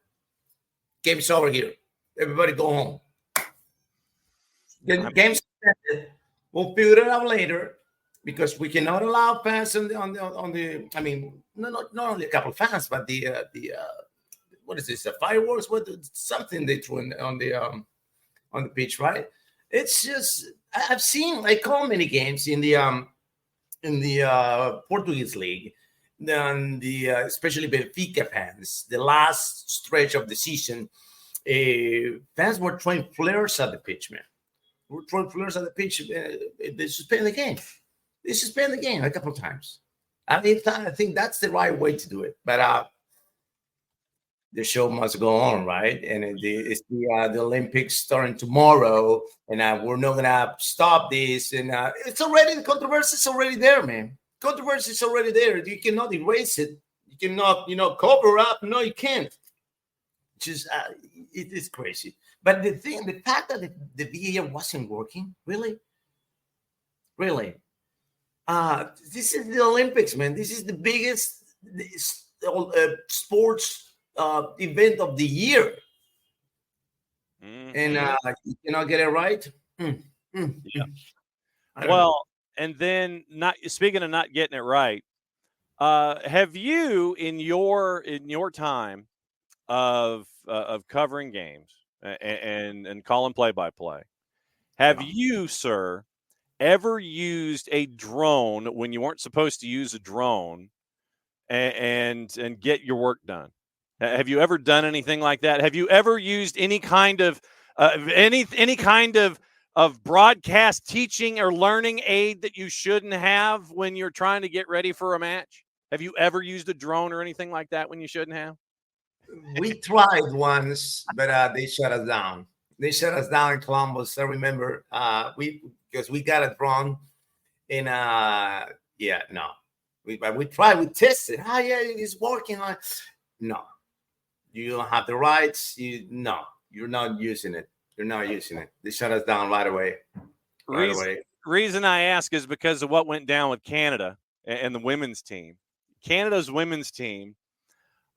Game's over here. Everybody go home. The game's suspended. We'll figure it out later because we cannot allow fans on the. I mean, not only a couple of fans, but the what is this? The fireworks? Something they threw on the pitch, right? It's just I've seen like how many games in the Portuguese league. than the especially Benfica fans. The last stretch of the season, fans were throwing flares at the pitch, man. We're throwing flares at the pitch. They suspend the game. They suspend the game a couple of times. I think that's the right way to do it. But the show must go on, right? And it's the Olympics starting tomorrow, and we're not gonna stop this. And it's already, the controversy is already there, man. Controversy is already there. You cannot erase it. You cannot, cover up. No, you can't. Just it is crazy. But the fact that the VAR wasn't working, really. This is the Olympics, man. This is the biggest sports event of the year, and you cannot get it right. Yeah. Well, and then speaking of not getting it right, have you in your time of covering games and calling play-by-play, have you, sir, ever used a drone when you weren't supposed to use a drone and get your work done? Have you ever done anything like that? Have you ever used any kind of any kind of broadcast teaching or learning aid that you shouldn't have when you're trying to get ready for a match? Have you ever used a drone or anything like that when you shouldn't have? We tried once, but they shut us down. They shut us down in Columbus. I remember because we got a drone, and no. We tried, we tested. It's working. No. You don't have the rights. You're not using it. You're not using it. They shut us down right away. Reason I ask is because of what went down with Canada and the women's team. Canada's women's team,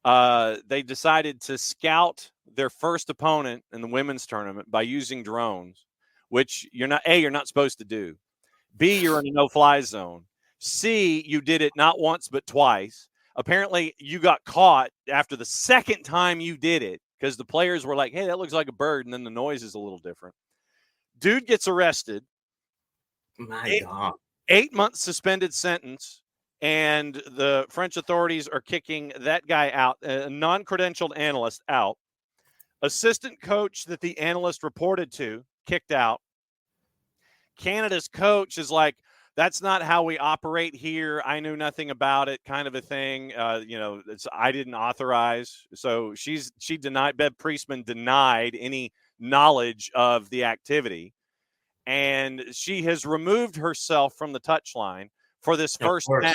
they decided to scout their first opponent in the women's tournament by using drones, which you're not supposed to do. B, you're in a no-fly zone. C, you did it not once but twice. Apparently, you got caught after the second time you did it because the players were like, hey, that looks like a bird, and then the noise is a little different. Dude gets arrested. My God. 8-month suspended sentence, and the French authorities are kicking that guy out, a non-credentialed analyst out. Assistant coach that the analyst reported to kicked out. Canada's coach is like, that's not how we operate here. I knew nothing about it, kind of a thing. I didn't authorize. So she denied, Bev Priestman denied any knowledge of the activity. And she has removed herself from the touchline for this first match.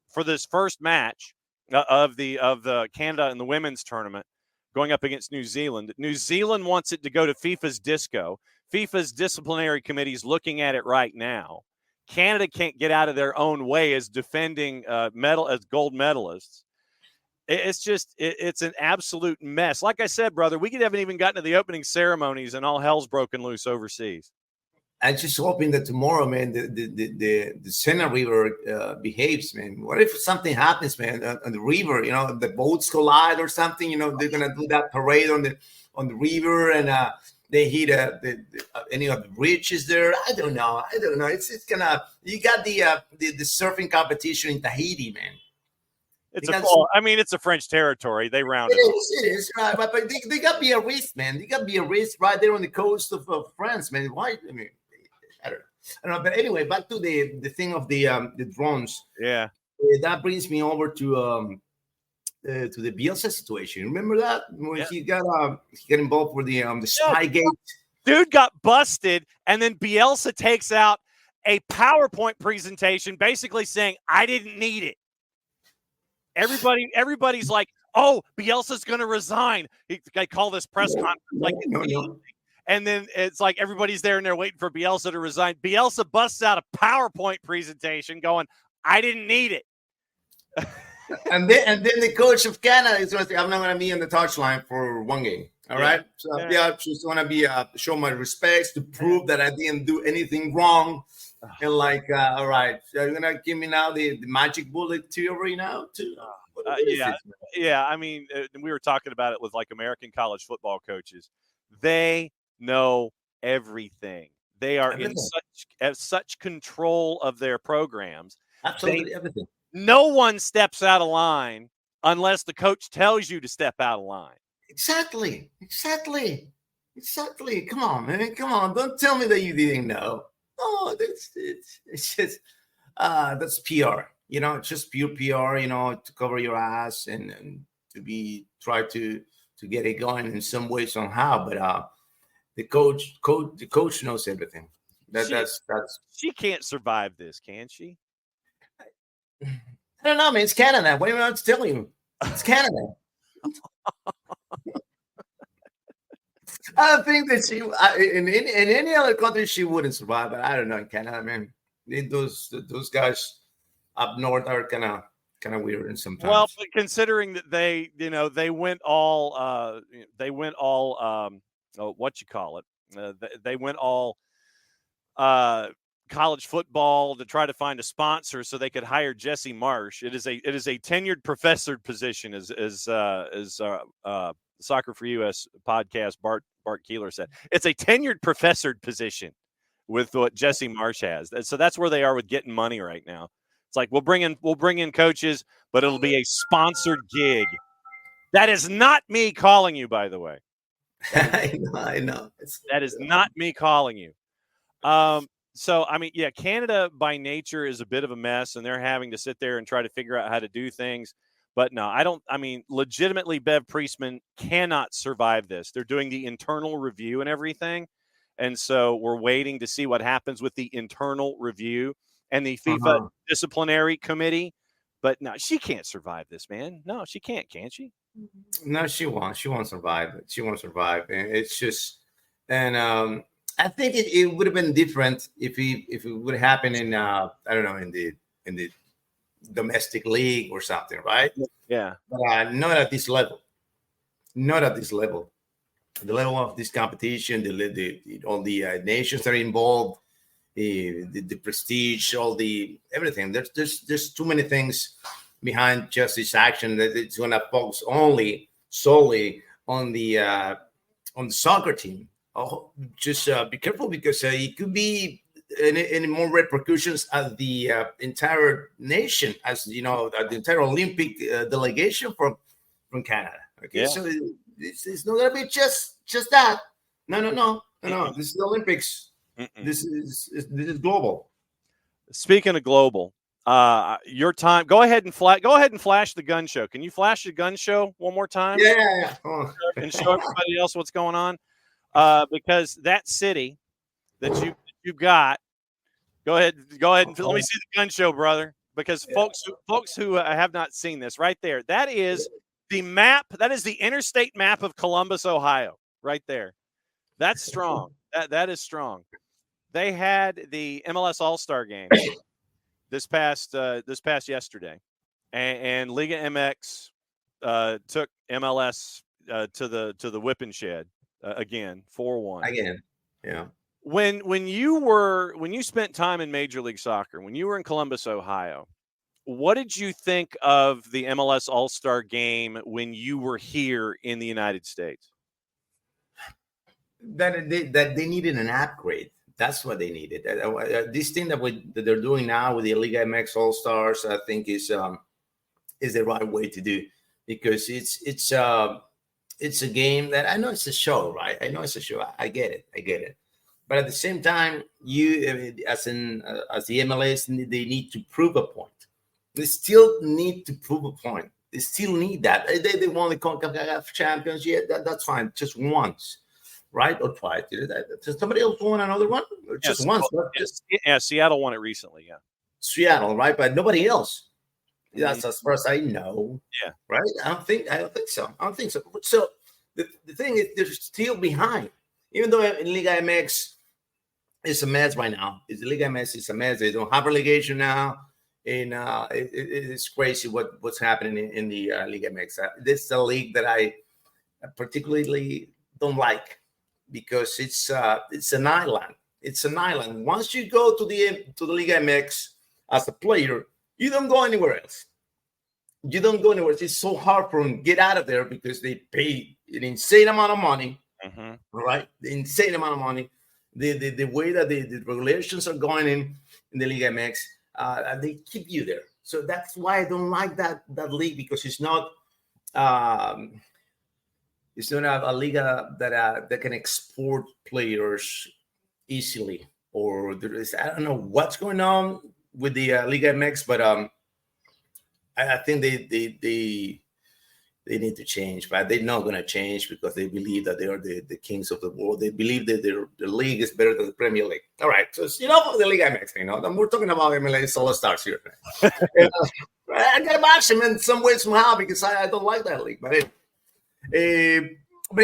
For this first match of the Canada and the women's tournament going up against New Zealand. New Zealand wants it to go to FIFA's disco. FIFA's disciplinary committee is looking at it right now. Canada can't get out of their own way as defending as gold medalists. It's an absolute mess. Like I said, brother, we haven't even gotten to the opening ceremonies and all hell's broken loose overseas. I'm just hoping that tomorrow, man, the Sena River behaves, man. What if something happens, man, on the river? The boats collide or something. They're gonna do that parade on the river, and they hit any of the bridges there. I don't know. It's gonna. You got the surfing competition in Tahiti, man. It's a French territory. They round it. It is right, but they got to be a risk, man. They got to be a risk right there on the coast of France, man. Why? I don't know. But anyway, back to the thing of the drones. Yeah, that brings me over to the Bielsa situation. Remember that when he got involved with the Spygate? Dude got busted, and then Bielsa takes out a PowerPoint presentation, basically saying, "I didn't need it." Everybody's like, "Oh, Bielsa's going to resign." I call this press conference like. No. And then it's like everybody's there and they're waiting for Bielsa to resign. Bielsa busts out a PowerPoint presentation going, "I didn't need it." and then the coach of Canada is going to say, "I'm not going to be on the touchline for one game." All right. So just want to be show my respects to prove that I didn't do anything wrong. And all right, so you're going to give me now the magic bullet theory now too. Yeah. I mean, we were talking about it with American college football coaches. They know everything. They are in such control of their programs. Absolutely everything. No one steps out of line unless the coach tells you to step out of line. Exactly. Come on, man. Come on. Don't tell me that you didn't know. Oh, it's just that's PR. It's just pure PR. To cover your ass and to try to get it going in some way somehow. But the coach knows everything. That's she can't survive this, can she? I don't know, man. It's Canada. What do you want to tell you? It's Canada. I think that she in any other country she wouldn't survive, but I don't know in Canada, man. Those guys up north are kind of weird and sometimes. Well, but considering that they went all what you call it? They went all college football to try to find a sponsor so they could hire Jesse Marsh. It is a tenured professor position, as Soccer for US podcast Bart Keeler said. It's a tenured professor position with what Jesse Marsh has. So that's where they are with getting money right now. It's like we'll bring in coaches, but it'll be a sponsored gig. That is not me calling you, by the way. I know. That is not me calling you. So, I mean, yeah, Canada by nature is a bit of a mess, and they're having to sit there and try to figure out how to do things. But no, legitimately, Bev Priestman cannot survive this. They're doing the internal review and everything. And so we're waiting to see what happens with the internal review and the FIFA disciplinary committee. But no, she can't survive this, man. No, she can't she? No, she won't. She won't survive. She won't survive. And it's just, and I think it would have been different if it would happen in I don't know, in the domestic league or something, right? Yeah. But not at this level. Not at this level. The level of this competition, all the nations that are involved, the prestige, everything. There's too many things behind just this action that it's going to focus solely on the soccer team. Oh, just be careful because it could be any more repercussions as the entire nation, as the entire Olympic delegation from Canada. Okay, yeah. So it's not going to be just that. No. This is the Olympics. This is global. Speaking of global, your time. Go ahead and flash the gun show. Can you flash the gun show one more time? Yeah. And show everybody else what's going on. Because that city that you got, go ahead and let me see the gun show, brother. Because folks who have not seen this, right there, that is the map. That is the interstate map of Columbus, Ohio, right there. That's strong. That is strong. They had the MLS All-Star game this past yesterday, and Liga MX took MLS to the whipping shed. Again, 4-1. Again, yeah. When you spent time in Major League Soccer, when you were in Columbus, Ohio, what did you think of the MLS All-Star game when you were here in the United States? That they needed an upgrade. That's what they needed. This thing that they're doing now with the Liga MX All-Stars, I think is the right way to do, because it's a game that I know it's a show, right? I know it's a show. I get it. But at the same time, you as the MLS, they need to prove a point. They still need to prove a point. They still need that. They won the CONCACAF champions. Yeah, that's fine. Just once, right? Or twice. Does somebody else won another one? Or just once. Yeah, Seattle won it recently. Yeah, Seattle, right? But nobody else. That's as far as I know. Yeah. Right? I don't think so. So the thing is, they're still behind. Even though in Liga MX is a mess right now. Liga MX is a mess. They don't have relegation now. And it's crazy what's happening in the Liga MX. This is a league that I particularly don't like, because it's an island. It's an island. Once you go to the Liga MX as a player, you don't go anywhere else. It's so hard for them to get out of there because they pay an insane amount of money, right? The insane amount of money. The way that the regulations are going in the Liga MX, they keep you there. So that's why I don't like that league, because it's not a league that can export players easily. Or there is, I don't know what's going on with the Liga MX, but I think they need to change, but they're not going to change because they believe that they are the kings of the world. They believe that their league is better than the Premier League. All right, so the Liga MX, we're talking about MLS All-Stars here. I got to bash them in some way somehow because I don't like that league, but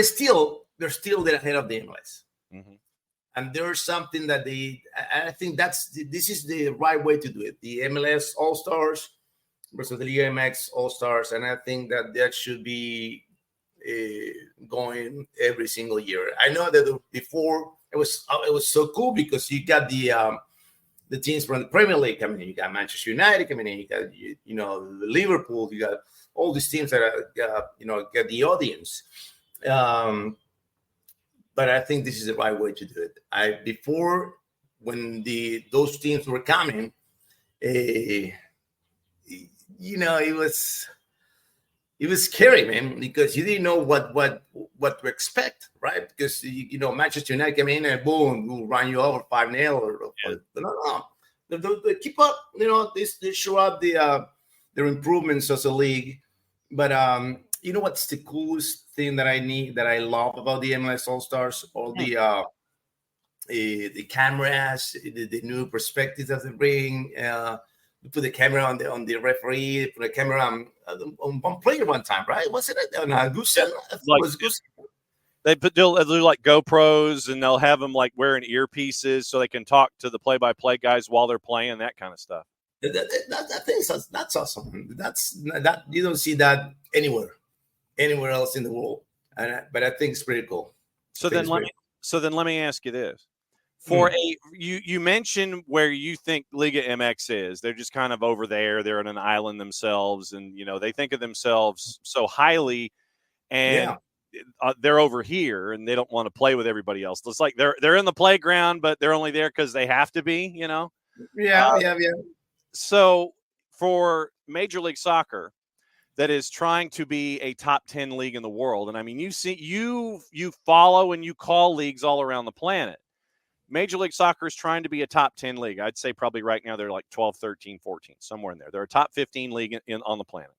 still they're still ahead of the MLS. Mm-hmm. And there's something that I think this is the right way to do it. The MLS All-Stars versus the Liga MX All-Stars, and I think that should be going every single year. I know that before it was so cool because you got the teams from the Premier League coming in. You got Manchester United coming in. You got the Liverpool. You got all these teams that get the audience. But I think this is the right way to do it. Before, when those teams were coming, it was scary, man, because you didn't know what to expect, right? Because Manchester United came in and boom, will run you over 5-0 no. They keep up, they show up their improvements as a league. But what's the coolest thing that I love about the MLS All-Stars? All the cameras, the new perspectives that they bring. Put the camera on the referee, put a camera on one player one time, right? Was it on Gusen? They'll do like GoPros, and they'll have them like wearing earpieces so they can talk to the play-by-play guys while they're playing, that kind of stuff. That's awesome. That you don't see that anywhere else in the world, but I think it's pretty cool. So then let me ask you this: you mentioned where you think Liga MX is. They're just kind of over there. They're on an island themselves, and they think of themselves so highly, and they're over here, and they don't want to play with everybody else. It's like they're in the playground, but they're only there because they have to be. Yeah. So for Major League Soccer, that is trying to be a top 10 league in the world, and I mean, you follow and you call leagues all around the planet. Major League Soccer is trying to be a top 10 league. I'd say probably right now they're like 12, 13, 14, somewhere in there. They're a top 15 league on the planet.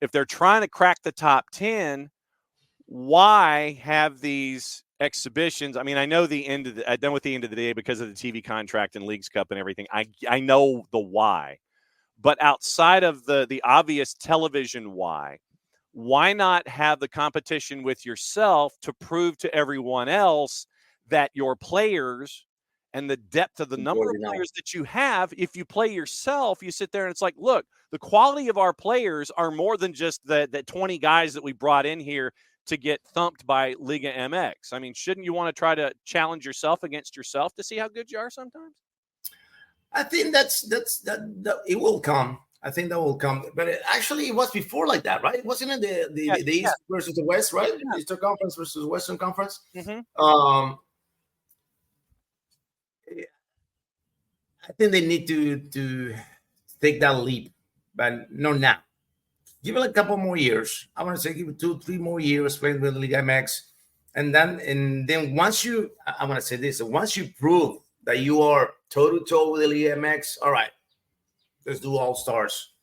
If they're trying to crack the top 10, why have these exhibitions? I mean, I know I'm done with the end of the day because of the TV contract and Leagues Cup and everything. I know the why. But outside of the obvious television why not have the competition with yourself to prove to everyone else that your players and the depth of the number of players that you have, if you play yourself, you sit there and it's like, look, the quality of our players are more than just the 20 guys that we brought in here to get thumped by Liga MX. I mean, shouldn't you want to try to challenge yourself against yourself to see how good you are sometimes? I think that it will come. I think that will come. But it was before like that, right? Wasn't it the East versus the West, right? Yeah. Eastern Conference versus Western Conference. Mm-hmm. I think they need to take that leap, but not now. Give it a couple more years. I want to say give it 2-3 more years playing with Liga MX, and then once you, I want to say this: once you prove that you are toe-to-toe with the Liga MX, all right, let's do All-Stars,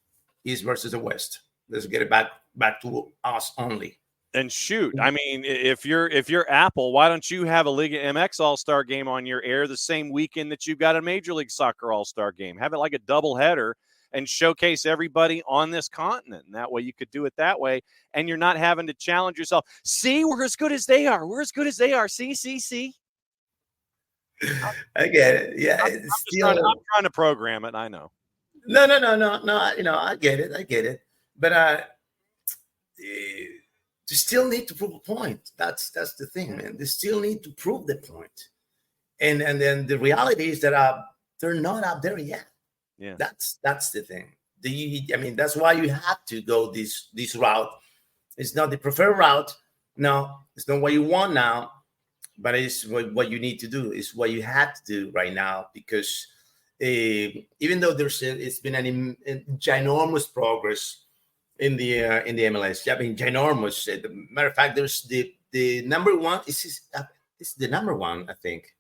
East versus the West. Let's get it back to us only. And shoot, I mean, if you're Apple, why don't you have a Liga MX All-Star game on your air the same weekend that you've got a Major League Soccer All-Star game? Have it like a doubleheader and showcase everybody on this continent. And that way you could do it that way, and you're not having to challenge yourself. See, we're as good as they are. We're as good as they are. See. I get it. Yeah, I'm trying to program it. I know. No. I get it. But they still need to prove a point. That's the thing, man. They still need to prove the point. And then the reality is that they're not up there yet. Yeah, that's the thing. That's why you have to go this route. It's not the preferred route. No, it's not what you want now, but it's what you need to do. It's what you have to do right now, because even though it's been an ginormous progress in the MLS. I mean, ginormous. Matter of fact, there's the number one. It's the number one. I think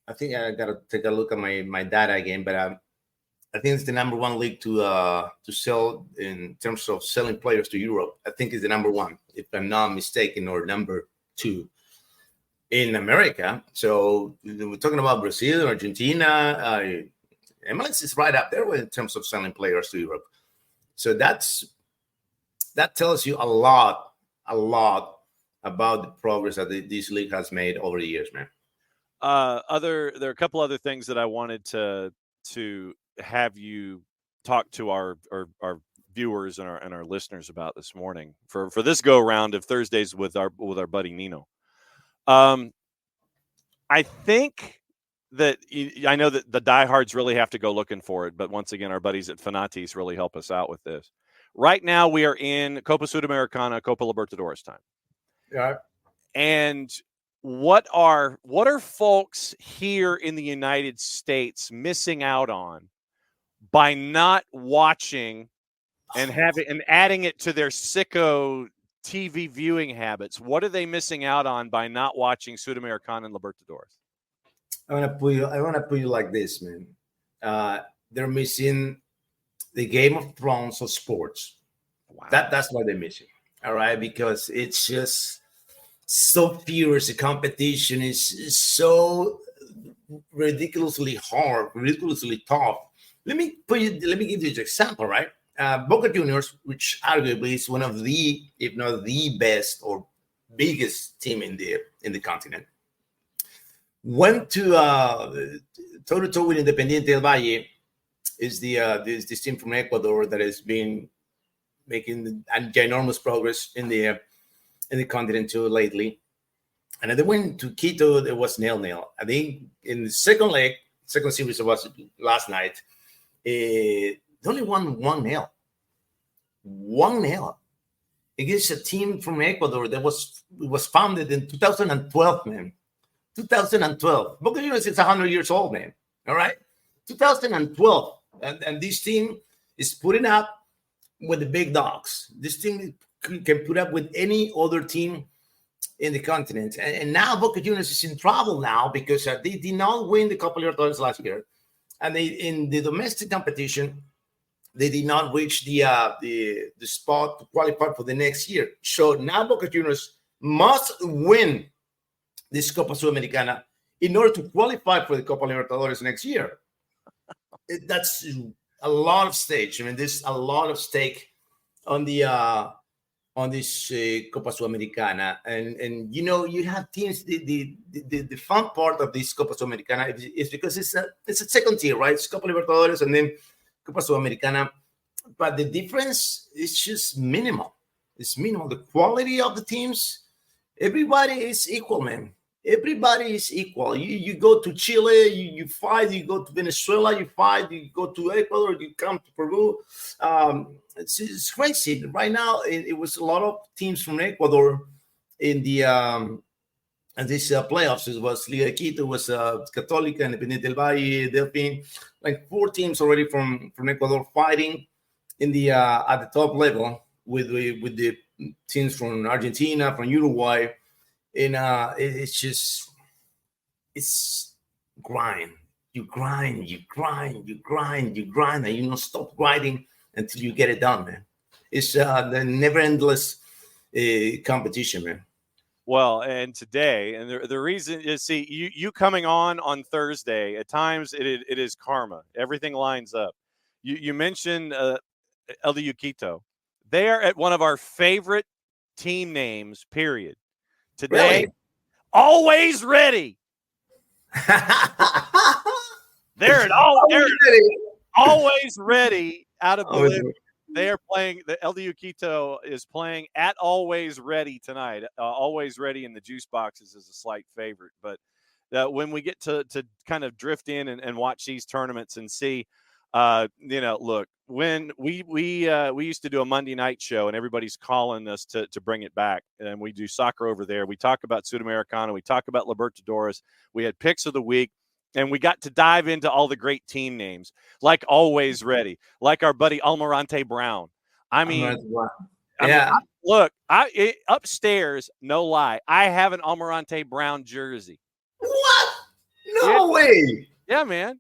I gotta take a look at my data again, but I think it's the number one league to sell in terms of selling players to Europe. I think it's the number one, if I'm not mistaken, or number two in America. So we're talking about Brazil, Argentina. MLS is right up there in terms of selling players to Europe. So that tells you a lot about the progress that this league has made over the years, man. There are a couple other things that I wanted to have you talk to our viewers and our listeners about this morning for this go round of Thursdays with our buddy Nino. I think that I know that the diehards really have to go looking for it, but once again, our buddies at Fanatis really help us out with this. Right now, we are in Copa Sudamericana, Copa Libertadores time. Yeah. And what are folks here in the United States missing out on by not watching and adding it to their sicko TV viewing habits? What are they missing out on by not watching Sudamericana and Libertadores? I want to put you like this, man. They're missing the Game of Thrones of sports. Wow. That's what they're missing. All right, because it's just so fierce. The competition is so ridiculously hard, ridiculously tough. Let me give you an example, right? Boca Juniors, which arguably is one of the, if not the best or biggest team in the continent, went to toe-to-toe with Independiente del Valle. Is this team from Ecuador that has been making ginormous progress in the continent too lately. And they went to Quito. It was 0-0. I think in the second series was last night. They only won 1-0. 1-0 against a team from Ecuador that was founded in 2012, man. 2012. Boca Juniors is 100 years old, man. All right, 2012, and this team is putting up with the big dogs. This team can put up with any other team in the continent. And now Boca Juniors is in trouble now because they did not win the Copa Libertadores last year, and they in the domestic competition they did not reach the spot to qualify for the next year. So now Boca Juniors must win this Copa Sudamericana in order to qualify for the Copa Libertadores next year. That's a lot of stakes. I mean, there's a lot of stake on the on this Copa Sudamericana, and you have teams. The fun part of this Copa Sudamericana is because it's a second tier, right? It's Copa Libertadores and then Copa Sudamericana, but the difference is just minimal. It's minimal. The quality of the teams, everybody is equal, man. Everybody is equal. You go to Chile, you fight. You go to Venezuela, you fight. You go to Ecuador, you come to Peru. It's crazy. Right now, it was a lot of teams from Ecuador in the and this playoffs. It was Liga de Quito, it was Católica, Independiente del Valle, Delfín. Like 4 teams already from Ecuador fighting in the at the top level with the teams from Argentina, from Uruguay. And it's grind. You grind, and you don't stop grinding until you get it done, man. It's the never endless competition, man. Well, and today, and the reason is, see, you coming on Thursday, at times it is karma. Everything lines up. You mentioned LDU Quito. They are at one of our favorite team names, period. Today, Really? Always ready. They're always ready out of Bolivia. They are playing. The LDU Quito is playing at Always Ready tonight. Always Ready in the juice boxes is a slight favorite, but when we get to kind of drift in and watch these tournaments and see, look, when we used to do a Monday night show and everybody's calling us to bring it back, and we do soccer over there. We talk about Sudamericana, we talk about Libertadores. We had picks of the week. And we got to dive into all the great team names, like Always Ready, like our buddy Almirante Brown. I mean, look, upstairs, no lie, I have an Almirante Brown jersey. What? No way. Yeah, man.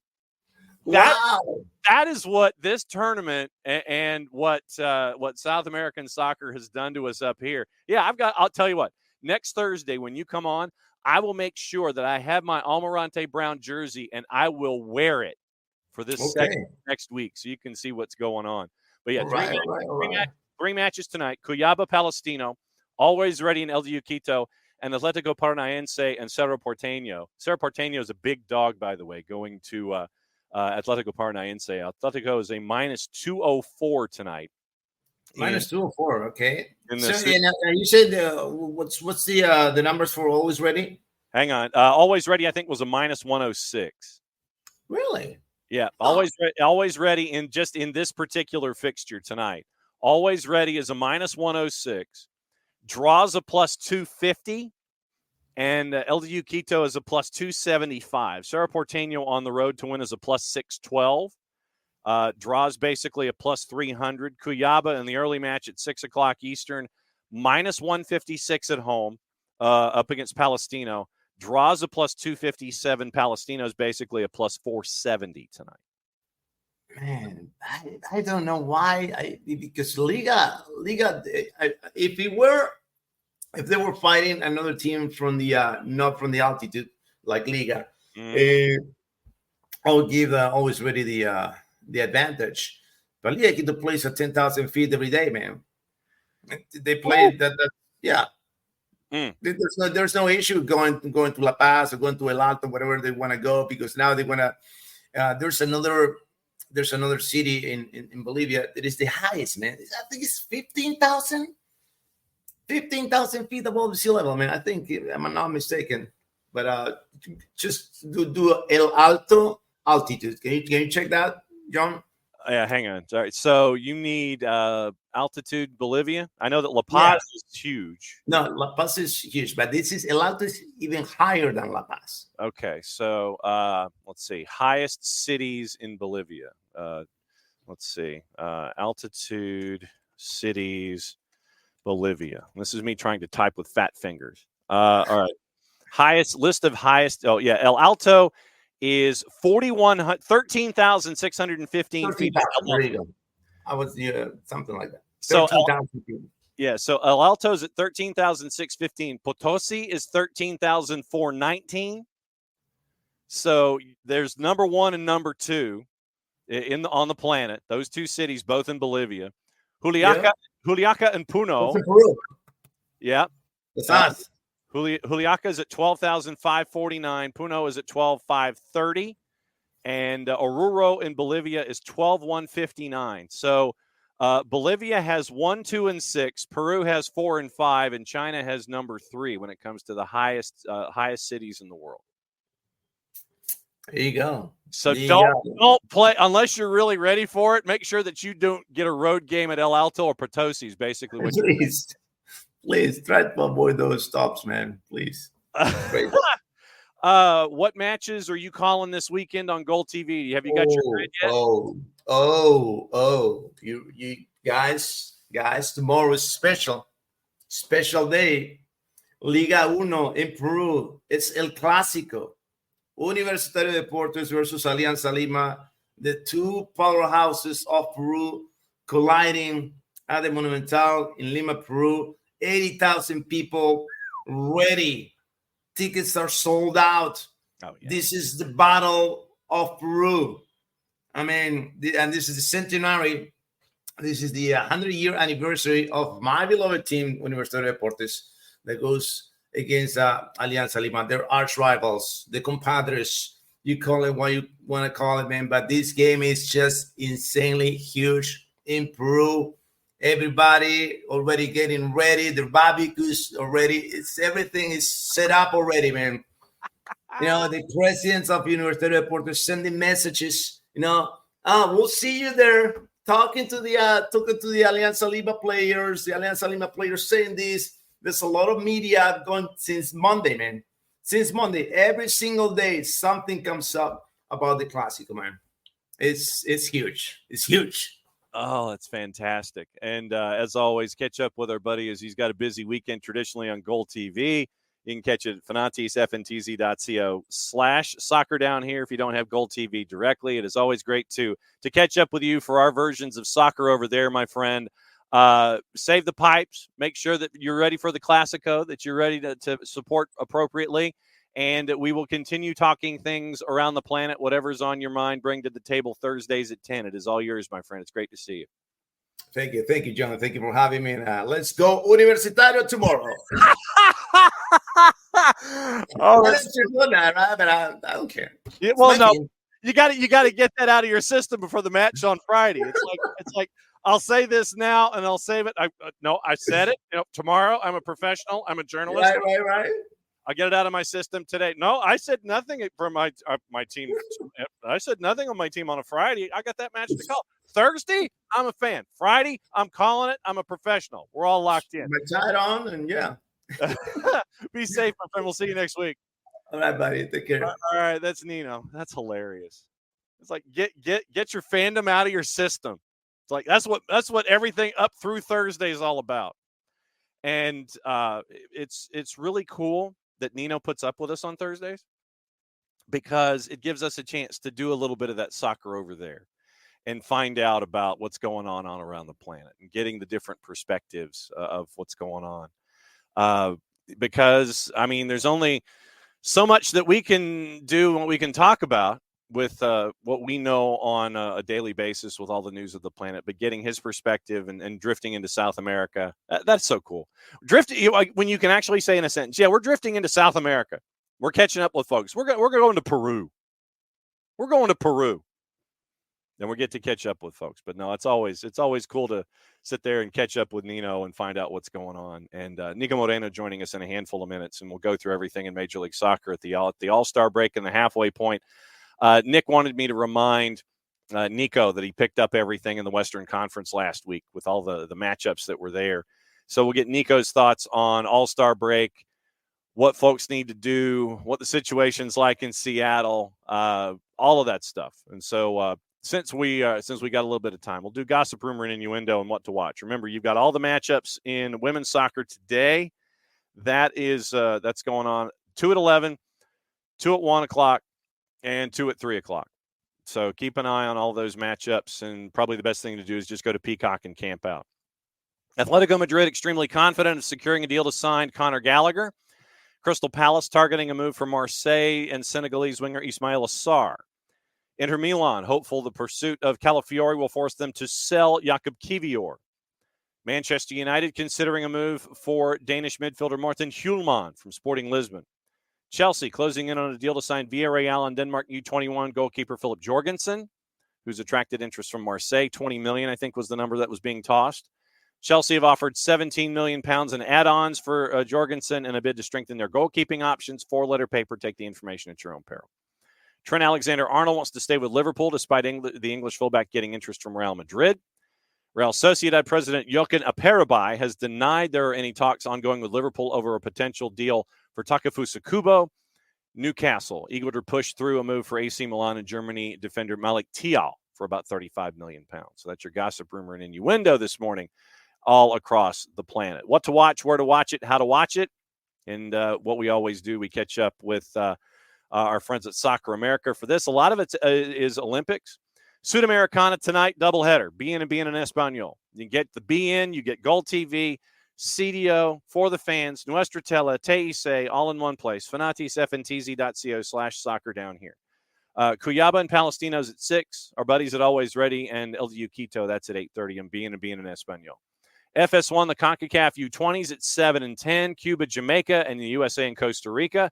Wow. That is what this tournament and what South American soccer has done to us up here. Yeah, I'll tell you what, next Thursday when you come on, I will make sure that I have my Almirante Brown jersey and I will wear it for this next week so you can see what's going on. But yeah, three matches tonight. Cuyaba Palestino, Always Ready in LDU Quito, and Atletico Paranaense and Cerro Porteño. Cerro Porteño is a big dog, by the way, going to Atletico Paranaense. Atletico is a minus 204 tonight. Minus 204, okay. So, you said what's the numbers for Always Ready? Hang on. Always Ready, I think, was a minus 106. Really? Yeah. Always Ready in this particular fixture tonight. Always Ready is a minus 106. Draws a plus 250. And LDU Quito is a plus 275. Cerro Porteño on the road to win is a plus 612. Draws basically a plus 300. Cuyaba in the early match at 6 o'clock Eastern, minus 156 at home up against Palestino. Draws a plus 257. Palestino is basically a plus 470 tonight. Man, I don't know why. Because Liga, if they were fighting another team from the not from the altitude like Liga, I would give Always Ready the advantage. But Liga Quito plays at 10,000 feet every day, man. They play yeah. There's no issue going to La Paz or going to El Alto, whatever they want to go, because now they want to. There's another city in Bolivia that is the highest, man. I think it's 15,000 feet above the sea level, man. I think I'm not mistaken, but just do El Alto altitude. Can you check that, John? Yeah, hang on. Sorry. So you need altitude Bolivia. I know that La Paz is huge. No, La Paz is huge, but El Alto is even higher than La Paz. Okay, so let's see. Highest cities in Bolivia. Let's see. Altitude cities, Bolivia. This is me trying to type with fat fingers. All right. List of highest. Oh, yeah. El Alto is 13,615 feet. There you go. I was something like that. So El Alto is at 13,615. Potosi is 13,419. So there's number one and number two on the planet. Those two cities, both in Bolivia. Juliaca and Puno. Yeah. That's us. Juliaca is at 12,549. Puno is at 12,530. And Oruro in Bolivia is 12,159. So Bolivia has 1, 2, and 6. Peru has 4 and 5. And China has number 3 when it comes to the highest cities in the world. There you go. So don't play unless you're really ready for it. Make sure that you don't get a road game at El Alto or Potosi is basically what you're doing. Please try to avoid those stops, man. Please. What matches are you calling this weekend on GOLTV? Have you got your grid yet? You guys, tomorrow is special day. Liga Uno in Peru. It's El Clásico. Universitario Deportes versus Alianza Lima. The two powerhouses of Peru colliding at the Monumental in Lima, Peru. 80,000 people ready. Tickets are sold out. Oh, yeah. This is the Battle of Peru. I mean, and this is the centenary. This is the 100-year anniversary of my beloved team, Universitario Deportes, that goes against Alianza Lima. They're arch rivals, the compadres. You call it what you want to call it, man. But this game is just insanely huge in Peru. Everybody already getting ready. The barbecues already. Everything is set up already, man. You know, the presidents of Universitario Deportes sending messages. You know, we'll see you there. Talking to the Alianza Lima players. The Alianza Lima players saying this. There's a lot of media going since Monday, man. since Monday. Every single day, something comes up about the Clásico, man. It's huge. It's huge. Oh, that's fantastic. And as always, catch up with our buddy as he's got a busy weekend traditionally on GOLTV. You can catch it at fanatisfntz.co/soccer down here if you don't have GOLTV directly. It is always great to catch up with you for our versions of soccer over there, my friend. Save the pipes. Make sure that you're ready for the Clásico, that you're ready to support appropriately. And we will continue talking things around the planet. Whatever's on your mind, bring to the table Thursdays at 10. It is all yours, my friend. It's great to see you. Thank you, John. Thank you for having me. Let's go Universitario tomorrow. Let's do that, right? But I don't care. Yeah, well, no, you got to get that out of your system before the match on Friday. It's like I'll say this now and I'll save it. I said it. Tomorrow I'm a professional. I'm a journalist. Right. I'll get it out of my system today. No, I said nothing for my team. I said nothing on my team on a Friday. I got that match to call. Thursday, I'm a fan. Friday, I'm calling it. I'm a professional. We're all locked in. My tie on, and yeah. Be safe, my friend. We'll see you next week. All right, buddy. Take care. All right, that's Nino. That's hilarious. It's like get your fandom out of your system. It's like that's what everything up through Thursday is all about. And it's really cool that Nino puts up with us on Thursdays because it gives us a chance to do a little bit of that soccer over there and find out about what's going on around the planet and getting the different perspectives of what's going on. Because, I mean, there's only so much that we can do and what we can talk about with what we know on a daily basis with all the news of the planet, but getting his perspective and drifting into South America, that's so cool. When you can actually say in a sentence, yeah, we're drifting into South America. We're catching up with folks. We're going to Peru. We're going to Peru. Then we get to catch up with folks. But no, it's always cool to sit there and catch up with Nino and find out what's going on. And Niko Moreno joining us in a handful of minutes, and we'll go through everything in Major League Soccer at the All-Star break and the halfway point. Nick wanted me to remind Niko that he picked up everything in the Western Conference last week with all the matchups that were there. So we'll get Niko's thoughts on All-Star break, what folks need to do, what the situation's like in Seattle, all of that stuff. And so since we got a little bit of time, we'll do gossip, rumor, and innuendo and what to watch. Remember, you've got all the matchups in women's soccer today. That's going on 2 at 11, 2 at 1 o'clock, and 2 at 3 o'clock. So keep an eye on all those matchups, and probably the best thing to do is just go to Peacock and camp out. Atletico Madrid extremely confident of securing a deal to sign Conor Gallagher. Crystal Palace targeting a move for Marseille and Senegalese winger Ismail Assar. Inter Milan hopeful the pursuit of Calafiori will force them to sell Jakub Kivior. Manchester United considering a move for Danish midfielder Morten Hjulmand from Sporting Lisbon. Chelsea closing in on a deal to sign Villarreal and Denmark U21 goalkeeper Philip Jorgensen, who's attracted interest from Marseille. 20 million, I think, was the number that was being tossed. Chelsea have offered 17 million pounds in add-ons for Jorgensen in a bid to strengthen their goalkeeping options. 4-letter paper. Take the information at your own peril. Trent Alexander-Arnold wants to stay with Liverpool despite the English fullback getting interest from Real Madrid. Real Sociedad president Jochen Aperibai has denied there are any talks ongoing with Liverpool over a potential deal for Takefusa Kubo. Newcastle eager to push through a move for AC Milan and Germany defender Malik Thiaw for about 35 million pounds. So that's your gossip, rumor, and innuendo this morning all across the planet. What to watch, where to watch it, how to watch it, and what we always do, we catch up with our friends at Soccer America for this. A lot of it is Olympics. Sudamericana tonight, doubleheader. BN and BN in Espanol. You get the BN, you get GOLTV, CDO for the fans, Nuestra Tele, TIC, all in one place. fanatisfntz.co/soccer down here. Cuyaba and Palestinos at 6. Our buddies at Always Ready and LDU Quito, that's at 8:30. And BN in Espanol. FS1, the CONCACAF U20s at 7 and 10. Cuba, Jamaica, and the USA and Costa Rica.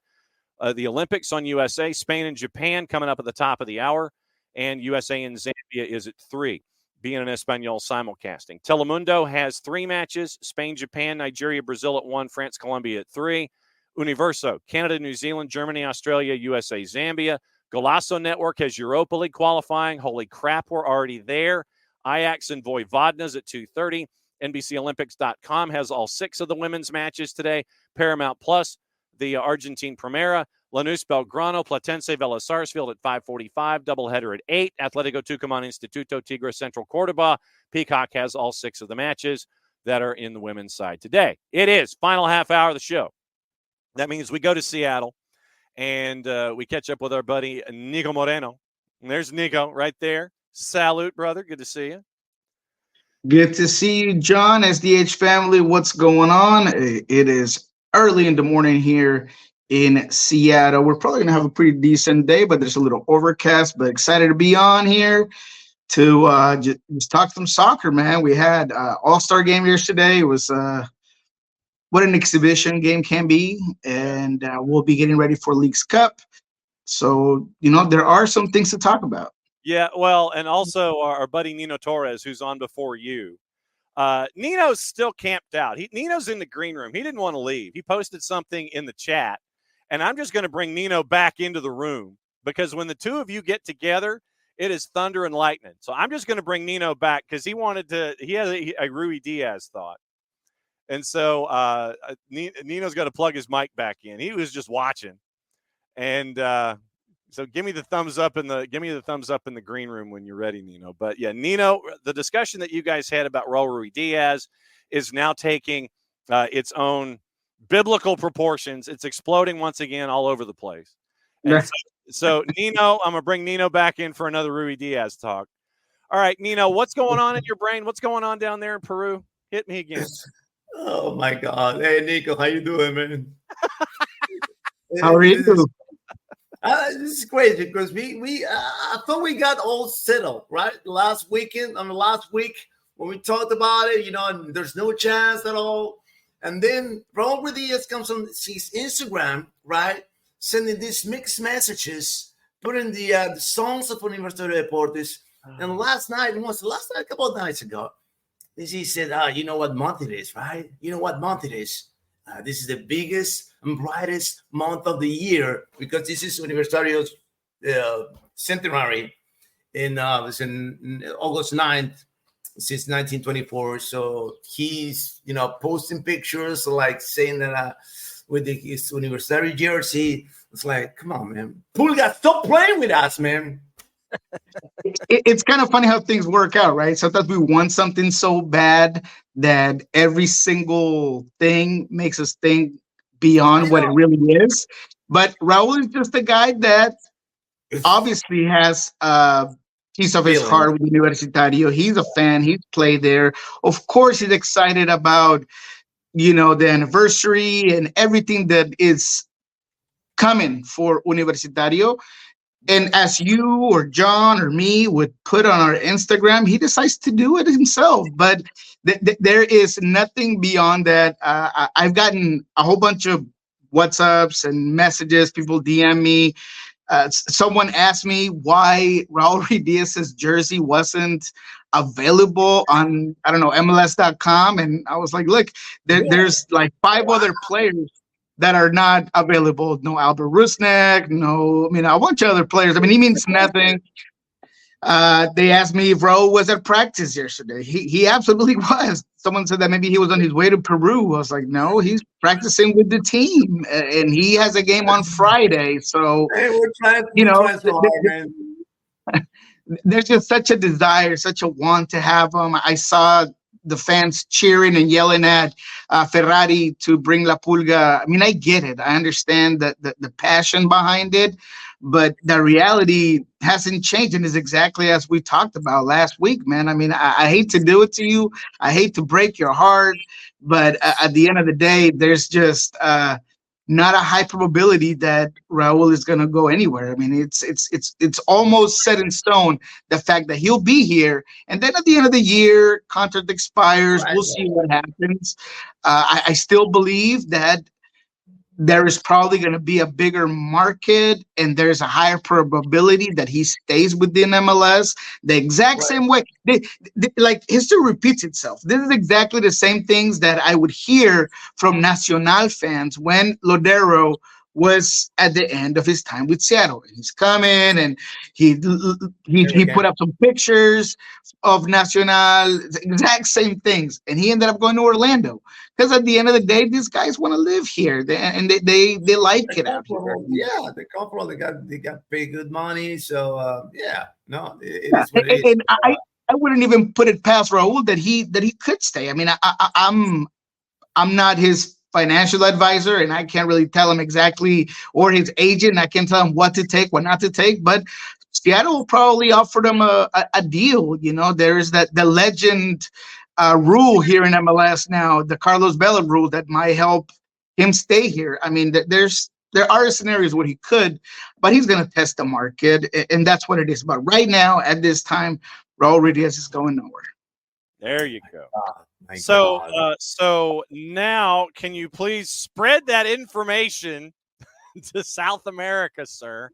The Olympics on USA. Spain and Japan coming up at the top of the hour. And USA and Zambia is at 3. BN in Espanol simulcasting. Telemundo has 3 matches. Spain, Japan, Nigeria, Brazil at 1. France, Colombia at 3. Universo, Canada, New Zealand, Germany, Australia, USA, Zambia. Golazo Network has Europa League qualifying. Holy crap, we're already there. Ajax and Vojvodina's at 2:30. NBCOlympics.com has all 6 of the women's matches today. Paramount Plus, the Argentine Primera. Lanús Belgrano, Platense Vélez Sarsfield at 5:45. Doubleheader at 8. Atlético Tucumán Instituto Tigre Central Córdoba. Peacock has all 6 of the matches that are in the women's side today. It is final half hour of the show. That means we go to Seattle and we catch up with our buddy Niko Moreno. And there's Niko right there. Salute, brother. Good to see you. Good to see you, John. SDH family, what's going on? It is early in the morning here in Seattle. We're probably going to have a pretty decent day, but there's a little overcast, but excited to be on here to just talk some soccer, man. We had All-Star game yesterday. It was what an exhibition game can be, and we'll be getting ready for Leagues Cup. So, there are some things to talk about. Yeah, well, and also our buddy Nino Torres, who's on before you. Nino's still camped out. Nino's in the green room. He didn't want to leave. He posted something in the chat, and I'm just going to bring Nino back into the room because when the two of you get together, it is thunder and lightning. So I'm just going to bring Nino back because he had a Rui Diaz thought. And so Nino's got to plug his mic back in. He was just watching. And so give me the thumbs up in the green room when you're ready, Nino. But yeah, Nino, the discussion that you guys had about Raul Rui Diaz is now taking its own biblical proportions. It's exploding once again all over the place. And so Nino, I'm gonna bring Nino back in for another Rui Diaz talk. All right, Nino, what's going on in your brain? What's going on down there in Peru? Hit me again. Oh my God! Hey, Niko, how you doing, man? How are you? This is crazy because I thought we got all settled right last week when we talked about it. And there's no chance at all. And then Raul Diaz comes on his Instagram, right, sending these mixed messages, putting the songs of Universitario de Deportes. And a couple of nights ago, he said, you know what month it is, right? You know what month it is. This is the biggest and brightest month of the year because this is Universitario's centenary in August 9th since 1924. So he's, posting pictures like saying that with his Universitario jersey. It's like, come on, man. Pulga, stop playing with us, man. It's kind of funny how things work out, right? Sometimes we want something so bad that every single thing makes us think beyond what it really is. But Raul is just a guy that obviously has a piece of his heart with Universitario. He's a fan. He's played there. Of course, he's excited about, the anniversary and everything that is coming for Universitario. And as you or John or me would put on our Instagram, he decides to do it himself. But there is nothing beyond that. I've gotten a whole bunch of WhatsApps and messages. People DM me. Someone asked me why Raul Diaz's jersey wasn't available on, MLS.com. And I was like, look, there's like 5 other players that are not available. No Albert Rusnak, a bunch of other players. He means nothing. They asked me if Raul was at practice yesterday. He absolutely was. Someone said that maybe he was on his way to Peru. I was like, no, he's practicing with the team, and he has a game on Friday. So, there's just such a desire, such a want to have him. I saw the fans cheering and yelling at Ferrari to bring La Pulga. I get it. I understand the passion behind it, but the reality hasn't changed and is exactly as we talked about last week, man. I hate to do it to you. I hate to break your heart, but at the end of the day, there's just not a high probability that Raul is going to go anywhere. It's almost set in stone, the fact that he'll be here. And then at the end of the year, contract expires. We'll see what happens. I still believe that there is probably going to be a bigger market and there's a higher probability that he stays within MLS the exact same way. Like history repeats itself. This is exactly the same things that I would hear from Nacional fans when Lodero was at the end of his time with Seattle. He's coming, and he put up some pictures of Nacional, exact same things, and he ended up going to Orlando because at the end of the day, these guys want to live here, and they like it out here. Yeah, they come from. They got paid good money, so no, it is what it is. And I wouldn't even put it past Raul that he could stay. I mean, I'm not his financial advisor, and I can't really tell him exactly, or his agent. I can't tell him what to take, what not to take. But Seattle will probably offer him a deal. You know, there is the legend rule here in MLS now, the Carlos Vela rule that might help him stay here. I mean, there are scenarios where he could, but he's going to test the market, and that's what it is. But right now, at this time, Raul Ruidiaz is going nowhere. There you go. So now, can you please spread that information to South America, sir?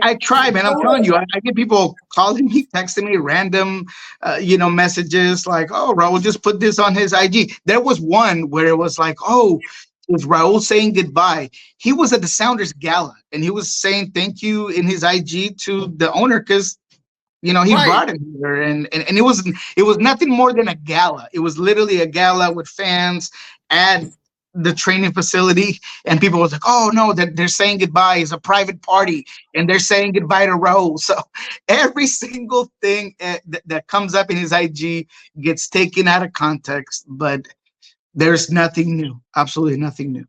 I try, man. I'm telling you, I get people calling me, texting me random, messages like, "Oh, Raul just put this on his IG." There was one where it was like, "Oh, it was Raul saying goodbye." He was at the Sounders Gala, and he was saying thank you in his IG to the owner because, he brought him here, and it was nothing more than a gala. It was literally a gala with fans and the training facility, and people was like, "Oh no, they're saying goodbye. It's a private party, and they're saying goodbye to Raul." So every single thing that comes up in his IG gets taken out of context, but there's nothing new. Absolutely nothing new.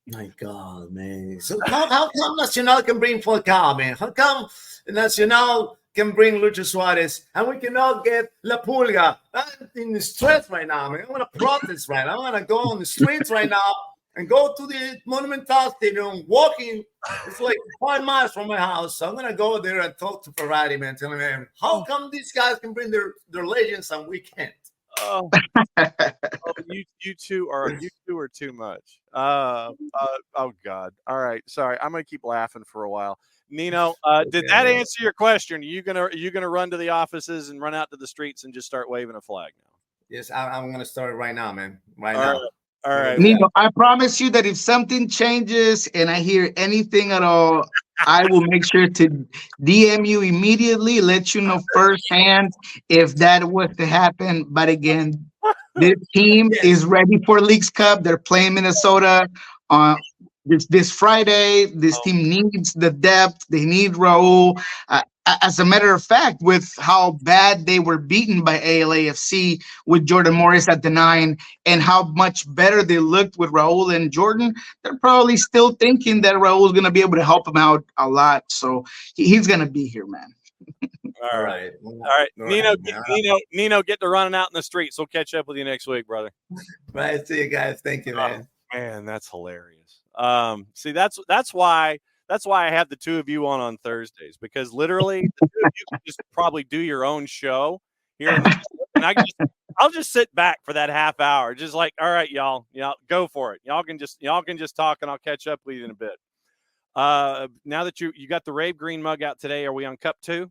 My God, man. So how come Nacional can bring Falcao, man? How come Nacional can bring Lucho Suarez, and we cannot get La Pulga? I'm in the streets right now, man. I'm going to protest right now. I'm going to go on the streets right now and go to the Monumental Stadium, walking. It's like 5 miles from my house. So I'm going to go there and talk to Ferrari, man, telling them, how come these guys can bring their legends and we can't? Oh, you two are too much. Oh God. All right. Sorry. I'm going to keep laughing for a while. Nino, did that answer your question? Are you gonna run to the offices and run out to the streets and just start waving a flag now? Yes, I'm gonna start right now, man. Right now. All right. Nino, I promise you that if something changes and I hear anything at all, I will make sure to DM you immediately, let you know firsthand if that was to happen. But again, this team is ready for Leagues Cup. They're playing Minnesota on this Friday. This team needs the depth. They need Raul. As a matter of fact, with how bad they were beaten by ALAFC with Jordan Morris at the 9 and how much better they looked with Raul and Jordan, they're probably still thinking that Raul is going to be able to help them out a lot. So he's going to be here, man. All right. Nino, get to running out in the streets. We'll catch up with you next week, brother. Right. See you guys. Thank you, man. Man, that's hilarious. See, that's why I have the two of you on Thursdays, because literally the two of you can just probably do your own show here, and I'll just sit back for that half hour, just like, all right, y'all, go for it. Y'all can just talk, and I'll catch up with you in a bit. Now that you got the Rave Green mug out today, are we on Cup 2?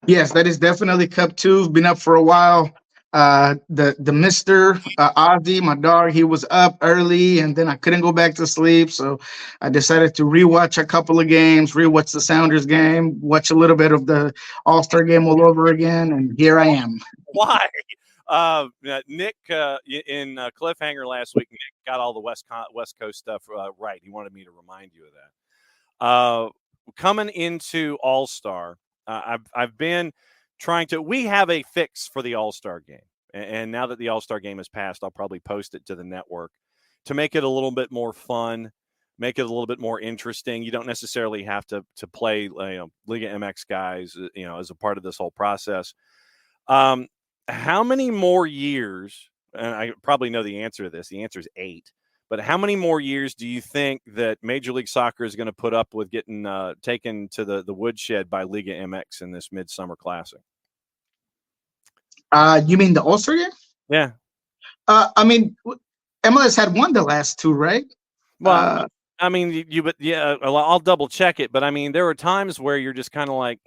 Yes, that is definitely Cup 2. Been up for a while. The Mr. Ozzy, my dog, he was up early, and then I couldn't go back to sleep, so I decided to rewatch a couple of games, rewatch the Sounders game, watch a little bit of the All-Star game all over again, and here I am. Why? Nick in Cliffhanger last week, Nick got all the West Coast stuff right. He wanted me to remind you of that. Coming into All-Star, I've been trying to. We have a fix for the All-Star game, and now that the All-Star game has passed, I'll probably post it to the network to make it a little bit more fun, make it a little bit more interesting. You don't necessarily have to play Liga MX guys, as a part of this whole process. How many more years? And I probably know the answer to this. The answer is 8. But how many more years do you think that Major League Soccer is going to put up with getting taken to the woodshed by Liga MX in this Midsummer Classic? You mean the All-Star game? Yeah. I mean, MLS had won the last 2, right? Well, I mean, I'll double check it. But I mean, there were times where you're just kind of like,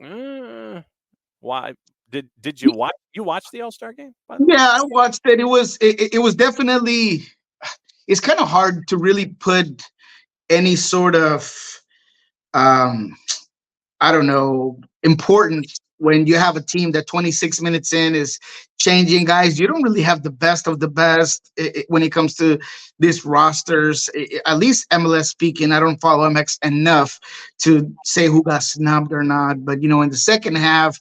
why? Did you watch? You watched the All-Star game? Yeah, I watched it. It was definitely. It's kind of hard to really put any sort of I don't know, importance when you have a team that 26 minutes in is changing guys. You don't really have the best of the best when it comes to these rosters. At least MLS speaking, I don't follow MX enough to say who got snubbed or not. But, in the second half,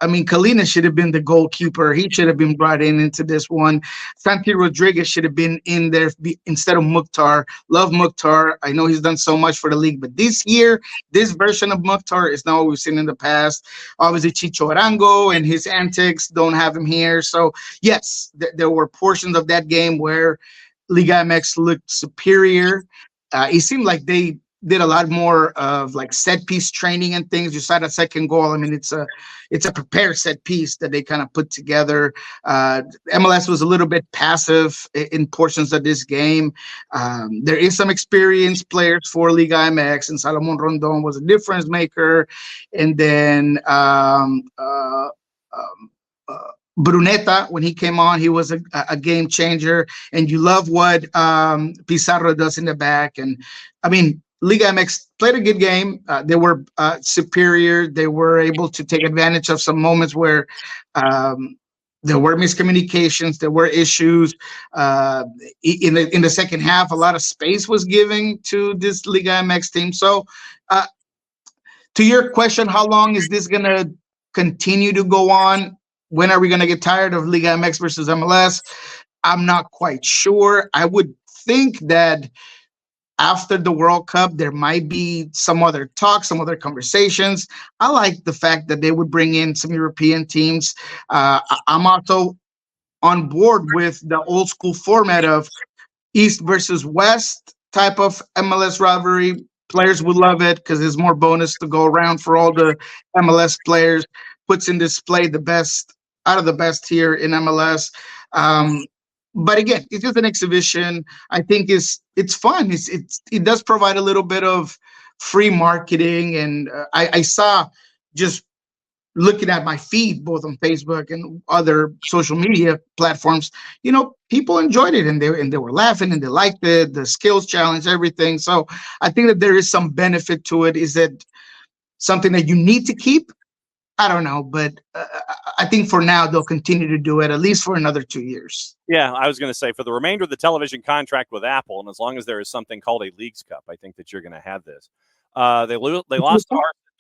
I mean, Kalina should have been the goalkeeper. He should have been brought into this one. Santi Rodriguez should have been in there instead of Mukhtar. Love Mukhtar. I know he's done so much for the league, but this year, this version of Mukhtar is not what we've seen in the past. Obviously, Chicho Arango and his antics don't have him here. So, yes, there were portions of that game where Liga MX looked superior. It seemed like they did a lot more of like set piece training and things. You saw that second goal. I mean, it's a prepared set piece that they kind of put together. MLS was a little bit passive in portions of this game. There is some experienced players for Liga MX, and Salomon Rondon was a difference maker. And then Bruneta, when he came on, he was a game changer. And you love what Pizarro does in the back. And I mean, Liga MX played a good game. They were superior. They were able to take advantage of some moments where there were miscommunications. There were issues. In the second half, a lot of space was given to this Liga MX team. So to your question, how long is this going to continue to go on? When are we going to get tired of Liga MX versus MLS? I'm not quite sure. I would think that after the World Cup, there might be some other talk, some other conversations. I like the fact that they would bring in some European teams. I'm also on board with the old school format of East versus West type of MLS rivalry. Players would love it because there's more bonus to go around for all the MLS players. Puts in display the best out of the best here in MLS. But again, it's just an exhibition. I think it's fun. It does provide a little bit of free marketing, and I saw, just looking at my feed both on Facebook and other social media platforms, people enjoyed it and they were laughing and they liked it, the skills challenge, everything. So I think that there is some benefit to it. Is that something that you need to keep? I don't know, but I think for now they'll continue to do it at least for another 2 years. Yeah, I was going to say for the remainder of the television contract with Apple, and as long as there is something called a Leagues Cup, I think that you're going to have this. They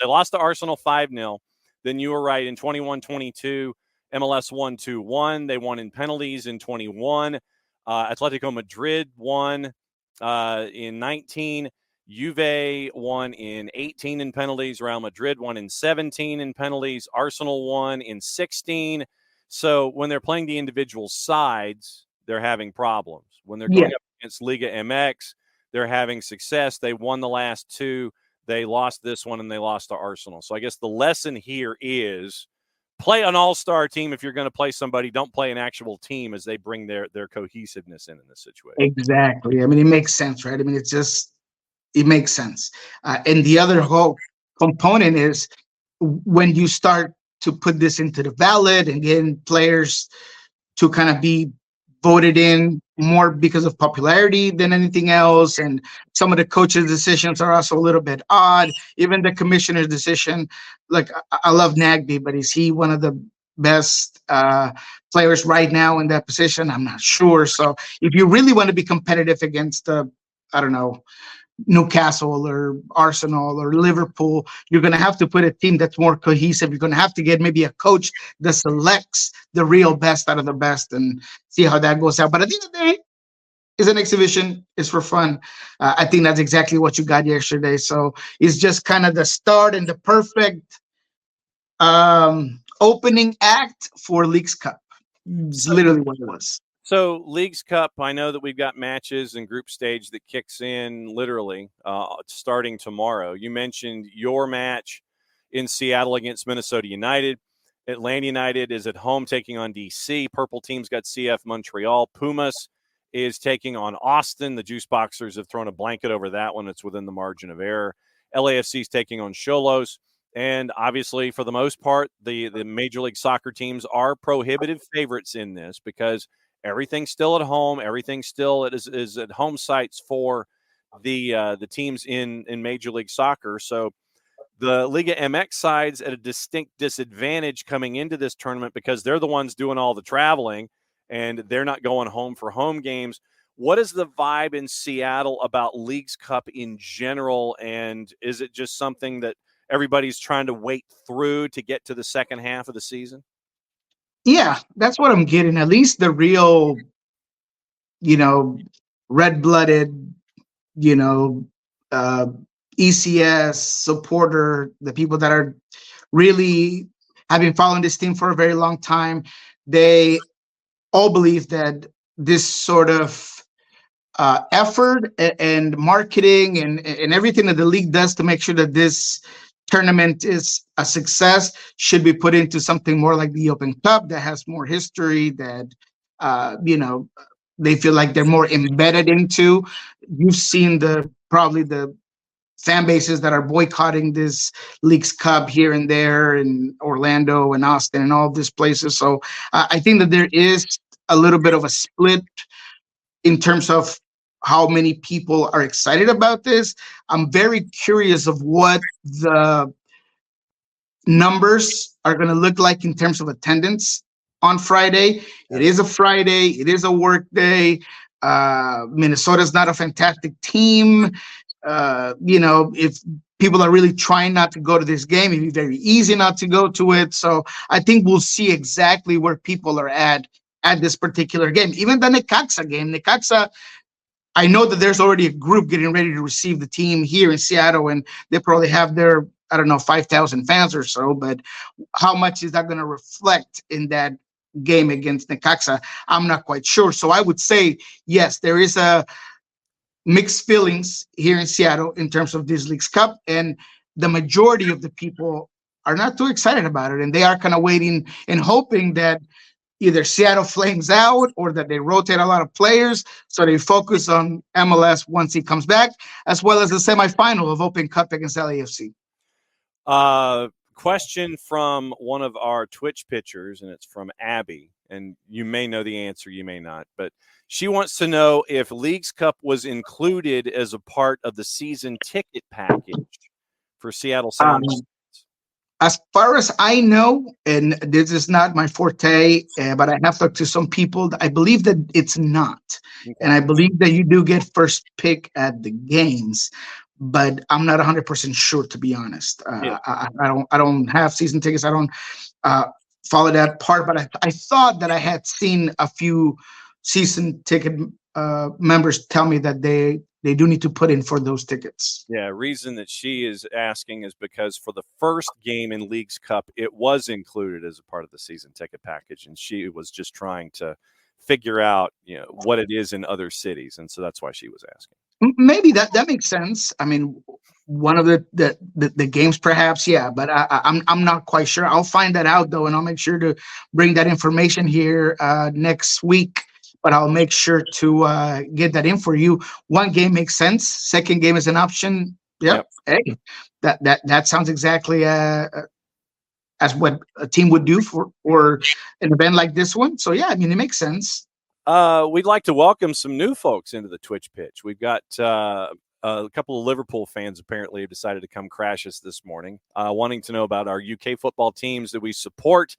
lost to Arsenal 5-0. Then you were right, in 21-22, MLS won 2-1. They won in penalties in 21. Atletico Madrid won in 19. Juve won in 18 in penalties. Real Madrid won in 17 in penalties. Arsenal won in 16. So when they're playing the individual sides, they're having problems. When they're going up against Liga MX, they're having success. They won the last two. They lost this one, and they lost to Arsenal. So I guess the lesson here is play an all-star team. If you're going to play somebody, don't play an actual team, as they bring their cohesiveness in this situation. Exactly. I mean, it makes sense, right? I mean, it makes sense. And the other whole component is when you start to put this into the ballot and getting players to kind of be voted in more because of popularity than anything else. And some of the coaches' decisions are also a little bit odd. Even the commissioner's decision, like I love Nagby, but is he one of the best players right now in that position? I'm not sure. So if you really want to be competitive against Newcastle or Arsenal or Liverpool, you're going to have to put a team that's more cohesive. You're going to have to get maybe a coach that selects the real best out of the best and see how that goes out. But at the end of the day, it's an exhibition. It's for fun. I think that's exactly what you got yesterday. So it's just kind of the start and the perfect opening act for Leagues Cup. It's literally what it was. So Leagues Cup, I know that we've got matches in group stage that kicks in literally starting tomorrow. You mentioned your match in Seattle against Minnesota United. Atlanta United is at home taking on DC. Purple team's got CF Montreal. Pumas is taking on Austin. The Juice Boxers have thrown a blanket over that one. It's within the margin of error. LAFC is taking on Xolos. And obviously, for the most part, the Major League Soccer teams are prohibitive favorites in this because everything's still at home. Everything still is at home sites for the teams in Major League Soccer. So the Liga MX side's at a distinct disadvantage coming into this tournament because they're the ones doing all the traveling and they're not going home for home games. What is the vibe in Seattle about Leagues Cup in general? And is it just something that everybody's trying to wait through to get to the second half of the season? Yeah, that's what I'm getting. At least the real, red-blooded, you know, uh, ECS supporter, the people that are really have been following this team for a very long time, they all believe that this sort of effort and marketing and everything that the league does to make sure that this tournament is a success should be put into something more like the Open Cup that has more history, that they feel like they're more embedded into. You've seen probably the fan bases that are boycotting this Leagues Cup here and there in Orlando and Austin and all of these places. So I think that there is a little bit of a split in terms of how many people are excited about this. I'm very curious of what the numbers are going to look like in terms of attendance on Friday. It is a Friday. It is a work day. Minnesota's not a fantastic team. If people are really trying not to go to this game, it'd be very easy not to go to it. So I think we'll see exactly where people are at this particular game. Even the Necaxa game. Necaxa, I know that there's already a group getting ready to receive the team here in Seattle, and they probably have their, 5,000 fans or so, but how much is that going to reflect in that game against Necaxa? I'm not quite sure. So I would say, yes, there is a mixed feelings here in Seattle in terms of this Leagues Cup, and the majority of the people are not too excited about it, and they are kind of waiting and hoping that either Seattle flames out or that they rotate a lot of players so they focus on MLS once he comes back, as well as the semifinal of Open Cup against LAFC. Question from one of our Twitch pitchers, and it's from Abby, and you may know the answer, you may not, but she wants to know if Leagues Cup was included as a part of the season ticket package for Seattle Sounders. As far as I know, and this is not my forte, but I have talked to some people, I believe that it's not. Okay. And I believe that you do get first pick at the games, but I'm not 100% sure, to be honest. Yeah. I don't have season tickets. I don't follow that part, but I thought that I had seen a few season ticket members tell me that they do need to put in for those tickets. Yeah, reason that she is asking is because for the first game in Leagues Cup, it was included as a part of the season ticket package, and she was just trying to figure out, what it is in other cities, and so that's why she was asking. Maybe that makes sense. I mean, one of the games, perhaps, yeah, but I'm not quite sure. I'll find that out though, and I'll make sure to bring that information here next week. But I'll make sure to get that in for you. One game makes sense. Second game is an option. Yep. Hey, that sounds exactly as what a team would do for an event like this one. So yeah, I mean, it makes sense. We'd like to welcome some new folks into the Twitch pitch. We've got a couple of Liverpool fans apparently have decided to come crash us this morning, wanting to know about our UK football teams that we support.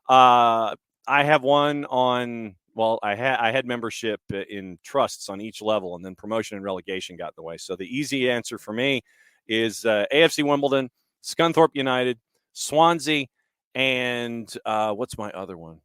I have one on. Well, I had membership in trusts on each level, and then promotion and relegation got in the way. So the easy answer for me is AFC Wimbledon, Scunthorpe United, Swansea, and what's my other one?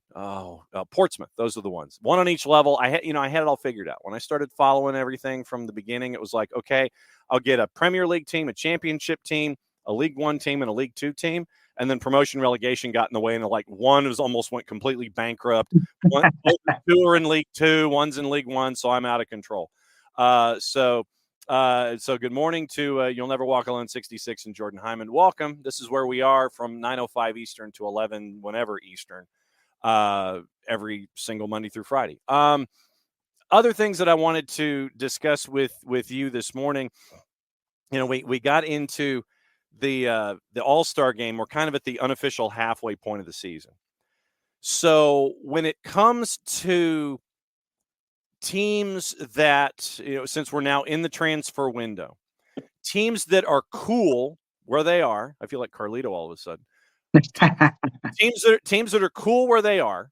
Portsmouth. Those are the ones. One on each level. I had it all figured out. When I started following everything from the beginning, it was like, okay, I'll get a Premier League team, a Championship team, a League One team, and a League Two team. And then promotion one got in the way, and one almost went completely bankrupt. Two are in League Two, one's in League One, so I'm out of control. So good morning to You'll Never Walk Alone 66 and Jordan Hyman. Welcome. This is where we are from 9:05 Eastern to 11 whenever Eastern, every single Monday through Friday. Other things that I wanted to discuss with you this morning, we got into the All-Star game. We're kind of at the unofficial halfway point of the season. So when it comes to teams that, since we're now in the transfer window, teams that are cool where they are. I feel like Carlito all of a sudden. teams that are cool where they are,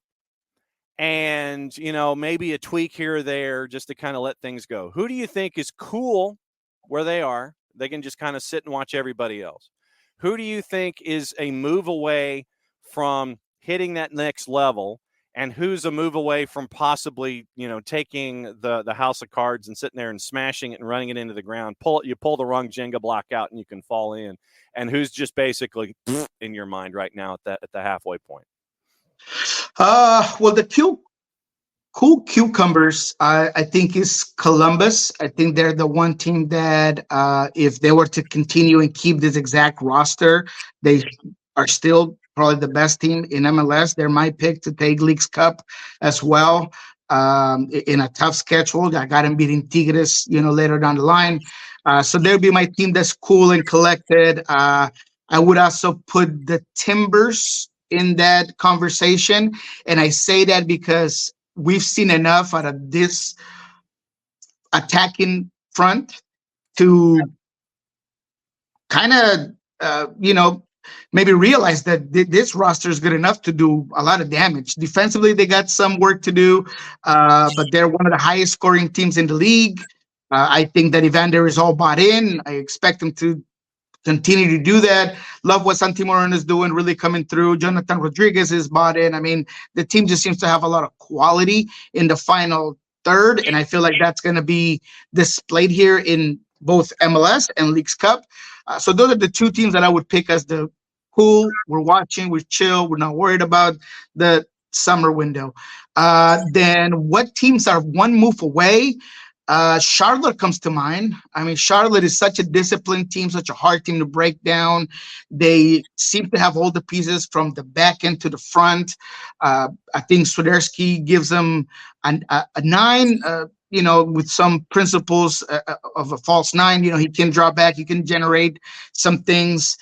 and maybe a tweak here or there just to kind of let things go. Who do you think is cool where they are? They can just kind of sit and watch everybody else. Who do you think is a move away from hitting that next level, and who's a move away from possibly, taking the house of cards and sitting there and smashing it and running it into the ground? You pull the wrong Jenga block out and you can fall in. And who's just basically in your mind right now at the halfway point? Well, the cool cucumbers, I think, is Columbus. I think they're the one team that, if they were to continue and keep this exact roster, they are still probably the best team in MLS. They're my pick to take Leagues Cup as well. In a tough schedule, I got them beating Tigres, later down the line. So they'll be my team that's cool and collected. I would also put the Timbers in that conversation, and I say that because we've seen enough out of this attacking front to kind of, maybe realize that this roster is good enough to do a lot of damage. Defensively, they got some work to do, but they're one of the highest scoring teams in the league. I think that Evander is all bought in. I expect him to continue to do that. Love what Santi Moreno is doing, really coming through. Jonathan Rodriguez is bought in. I mean, the team just seems to have a lot of quality in the final third, and I feel like that's going to be displayed here in both MLS and Leagues Cup. So those are the two teams that I would pick as the cool. We're watching, we're chill, we're not worried about the summer window. Then what teams are one move away? Charlotte comes to mind. I mean, Charlotte is such a disciplined team, such a hard team to break down. They seem to have all the pieces from the back end to the front. I think Swiderski gives them a 9, with some principles of a false 9. He can draw back, he can generate some things.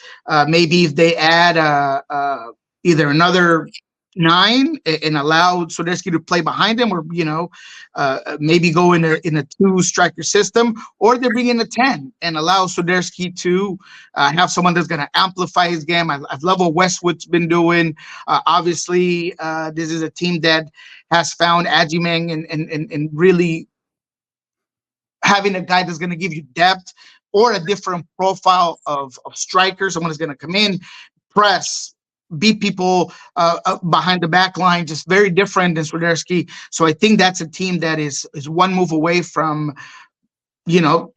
Maybe if they add either another 9 and allow Swiderski to play behind him, or maybe go in a 2-striker system, or they bring in a 10 and allow Swiderski to have someone that's going to amplify his game. I love what Westwood's been doing. Obviously, this is a team that has found Adjimeng and really having a guy that's going to give you depth or a different profile of striker, someone that's going to come in, press, beat people behind the back line, just very different than Swiderski. So I think that's a team that is one move away from,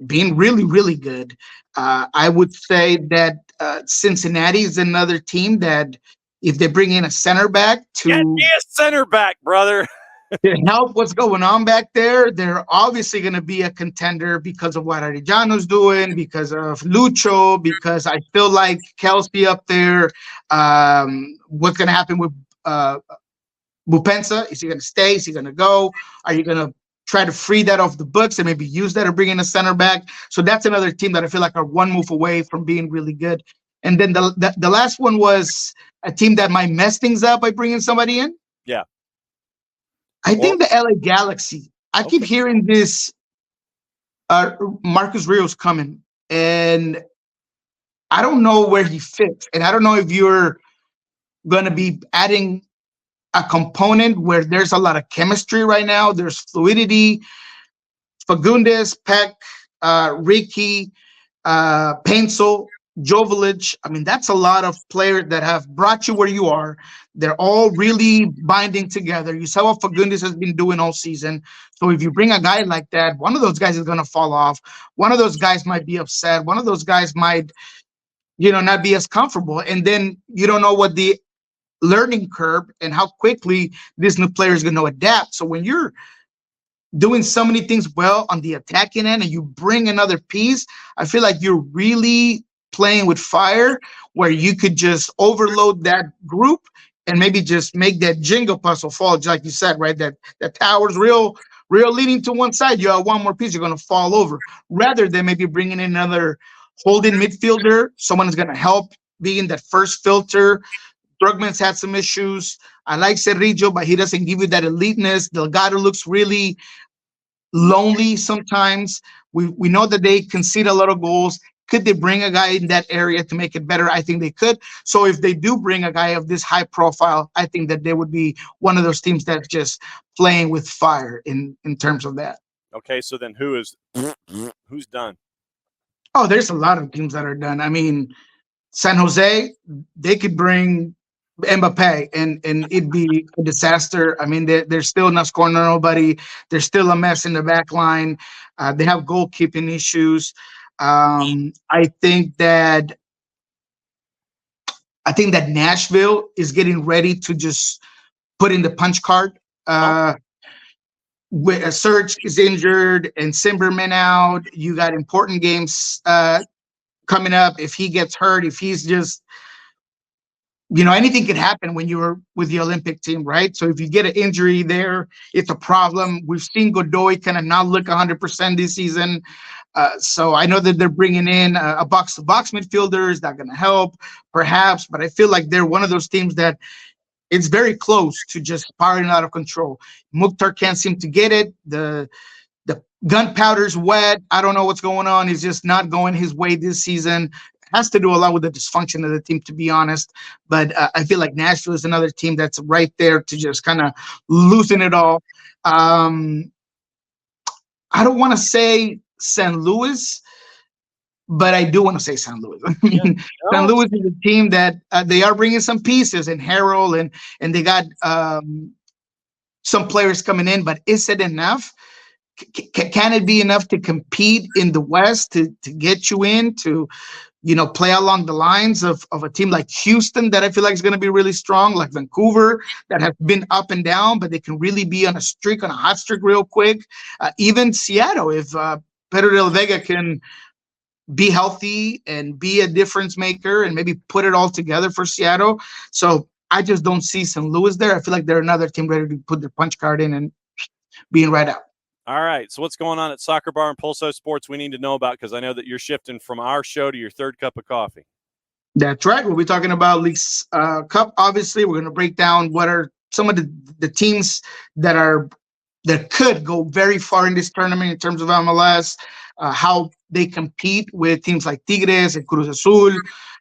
being really, really good. I would say that Cincinnati is another team that if they bring in a center back to get me a center back, brother. To help what's going on back there, they're obviously going to be a contender because of what Arellano's doing, because of Lucho, because I feel like Kelsey up there. What's going to happen with Bupensa? Is he going to stay? Is he going to go? Are you going to try to free that off the books and maybe use that to bring in a center back? So that's another team that I feel like are one move away from being really good. And then the last one was a team that might mess things up by bringing somebody in. Yeah. I think the LA Galaxy. I keep hearing this Marcus Rios coming, and I don't know where he fits. And I don't know if you're going to be adding a component where there's a lot of chemistry right now. There's fluidity. Fagundes, Peck, Ricky, Pencil, Joveljic. I mean, that's a lot of players that have brought you where you are. They're all really binding together. You saw what Fagundes has been doing all season. So if you bring a guy like that, one of those guys is going to fall off. One of those guys might be upset. One of those guys might, not be as comfortable. And then you don't know what the learning curve and how quickly this new player is going to adapt. So when you're doing so many things well on the attacking end and you bring another piece, I feel like you're really playing with fire, where you could just overload that group and maybe just make that Jenga puzzle fall, just like you said, right? That tower's real leaning to one side. You have one more piece, you're going to fall over. Rather than maybe bringing in another holding midfielder, someone is going to help being that first filter. Brugman's had some issues. I like Cerrillo, but he doesn't give you that eliteness. Delgado looks really lonely sometimes. We know that they concede a lot of goals. Could they bring a guy in that area to make it better? I think they could. So if they do bring a guy of this high profile, I think that they would be one of those teams that's just playing with fire in terms of that. Okay, so then who's done? Oh, there's a lot of teams that are done. I mean, San Jose, they could bring Mbappe and it'd be a disaster. I mean, they're still not scoring on nobody. There's still a mess in the back line. They have goalkeeping issues. I think that Nashville is getting ready to just put in the punch card. With Serge is injured and Zimmerman out. You got important games coming up. If he gets hurt, if he's just, anything could happen when you're with the Olympic team, right? So if you get an injury there, it's a problem. We've seen Godoy kind of not look 100% this season. So I know that they're bringing in a box-to-box midfielder. Is that going to help? Perhaps. But I feel like they're one of those teams that it's very close to just spiraling out of control. Mukhtar can't seem to get it. The gunpowder's wet. I don't know what's going on. He's just not going his way this season. It has to do a lot with the dysfunction of the team, to be honest. But I feel like Nashville is another team that's right there to just kind of loosen it all. I don't want to say St. Louis, but I do want to say St. Louis. I mean, St. Louis is a team that they are bringing some pieces in Harold, and they got some players coming in, but is it enough? Can it be enough to compete in the West to get you in to, play along the lines of a team like Houston that I feel like is going to be really strong, like Vancouver that has been up and down, but they can really be on a hot streak real quick. Even Seattle, if Pedro Del Vega can be healthy and be a difference maker and maybe put it all together for Seattle. So I just don't see St. Louis there. I feel like they're another team ready to put their punch card in and being right out. All right. So what's going on at Soccer Bar and Pulso Sports we need to know about? Because I know that you're shifting from our show to your third cup of coffee. That's right. We'll be talking about Leagues Cup. Obviously, we're going to break down what are some of the teams that could go very far in this tournament in terms of MLS, how they compete with teams like Tigres and Cruz Azul,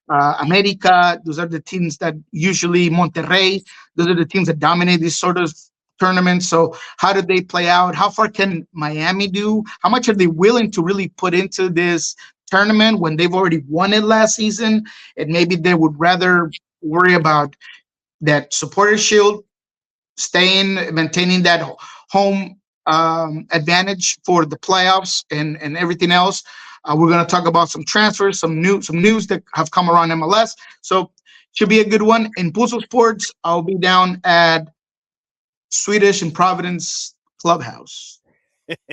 America. Those are the teams that usually Monterrey. Those are the teams that dominate these sort of tournaments. So how do they play out? How far can Miami do? How much are they willing to really put into this tournament when they've already won it last season? And maybe they would rather worry about that supporter shield, maintaining that home advantage for the playoffs and everything else. We're going to talk about some transfers, some news that have come around MLS. So should be a good one. In Pulso Sports, I'll be down at Swedish and Providence Clubhouse.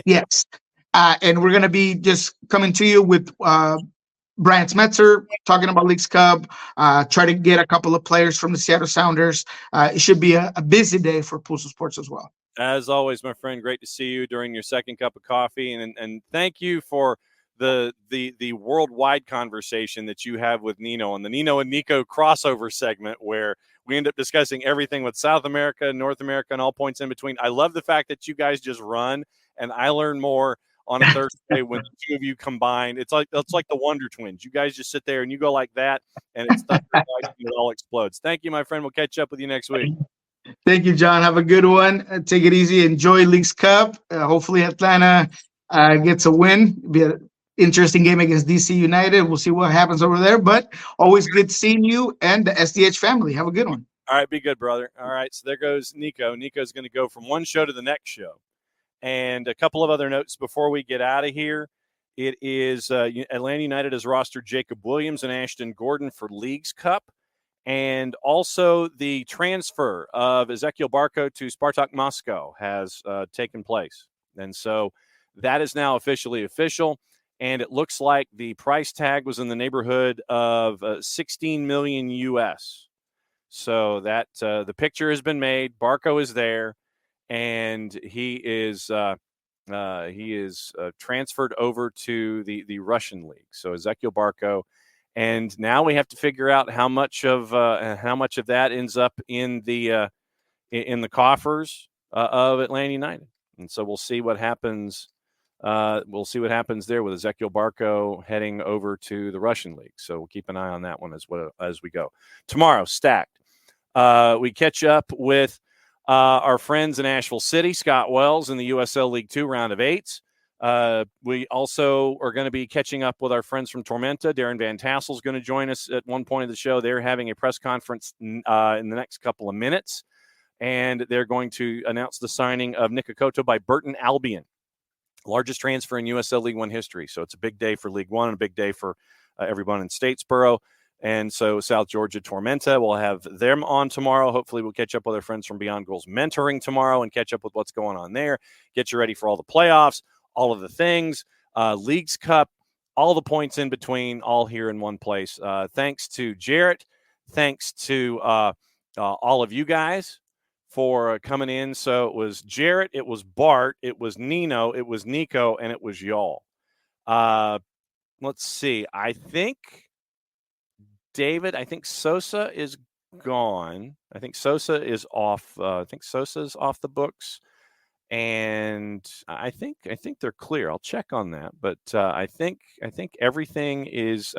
Yes. And we're going to be just coming to you with Brian Smetzer talking about Leagues Cup, try to get a couple of players from the Seattle Sounders. It should be a busy day for Pulso Sports as well. As always, my friend, great to see you during your second cup of coffee. And thank you for the worldwide conversation that you have with Nino on the Nino and Niko crossover segment, where we end up discussing everything with South America, North America, and all points in between. I love the fact that you guys just run, and I learn more on a Thursday when the two of you combine. It's like the Wonder Twins. You guys just sit there and you go like that, and it all explodes. Thank you, my friend. We'll catch up with you next week. Thank you, John. Have a good one. Take it easy. Enjoy Leagues Cup. Hopefully Atlanta gets a win. It'll be an interesting game against DC United. We'll see what happens over there. But always good seeing you and the SDH family. Have a good one. All right. Be good, brother. All right. So there goes Niko. Niko's going to go from one show to the next show. And a couple of other notes before we get out of here. It is Atlanta United has rostered Jacob Williams and Ashton Gordon for Leagues Cup. And also the transfer of Ezequiel Barco to Spartak Moscow has taken place. And so that is now officially official. And it looks like the price tag was in the neighborhood of 16 million US. So that the picture has been made. Barco is there, and he is transferred over to the Russian league. So Ezequiel Barco. And now we have to figure out how much of that ends up in the coffers of Atlanta United. And so we'll see what happens. We'll see what happens there with Ezequiel Barco heading over to the Russian league. So we'll keep an eye on that one as we go. Tomorrow, stacked. We catch up with our friends in Asheville City, Scott Wells in the USL League 2 round of 8s. We also are going to be catching up with our friends from Tormenta. Darren Van Tassel is going to join us at one point of the show. They're having a press conference in the next couple of minutes, and they're going to announce the signing of Niko by Burton Albion, largest transfer in USL League 1 history. So it's a big day for League 1 and a big day for everyone in Statesboro. And so South Georgia Tormenta, we'll have them on tomorrow. Hopefully we'll catch up with our friends from Beyond Goals Mentoring tomorrow and catch up with what's going on there. Get you ready for all the playoffs, all of the things, Leagues Cup, all the points in between, all here in one place. Thanks to Jarrett. Thanks to all of you guys for coming in. So it was Jarrett, it was Bart, it was Nino, it was Niko, and it was y'all. Let's see. I think David, I think Sosa is gone. I think Sosa is off. I think Sosa is off the books, and I think they're clear. I'll check on that, but I think everything is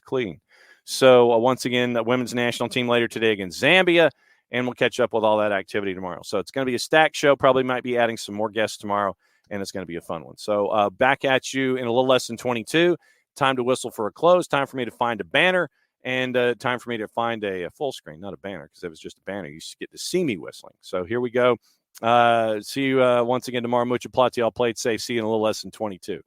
clean. So once again, the women's national team later today against Zambia, and we'll catch up with all that activity tomorrow. So it's going to be a stacked show. Probably might be adding some more guests tomorrow, and it's going to be a fun one. So back at you in a little less than 22. Time to whistle for a close. Time for me to find a banner. And time for me to find a full screen, not a banner, because it was just a banner. You get to see me whistling. So here we go. See you once again tomorrow. Mucha plati. I'll play it safe. See you in a little less than 22.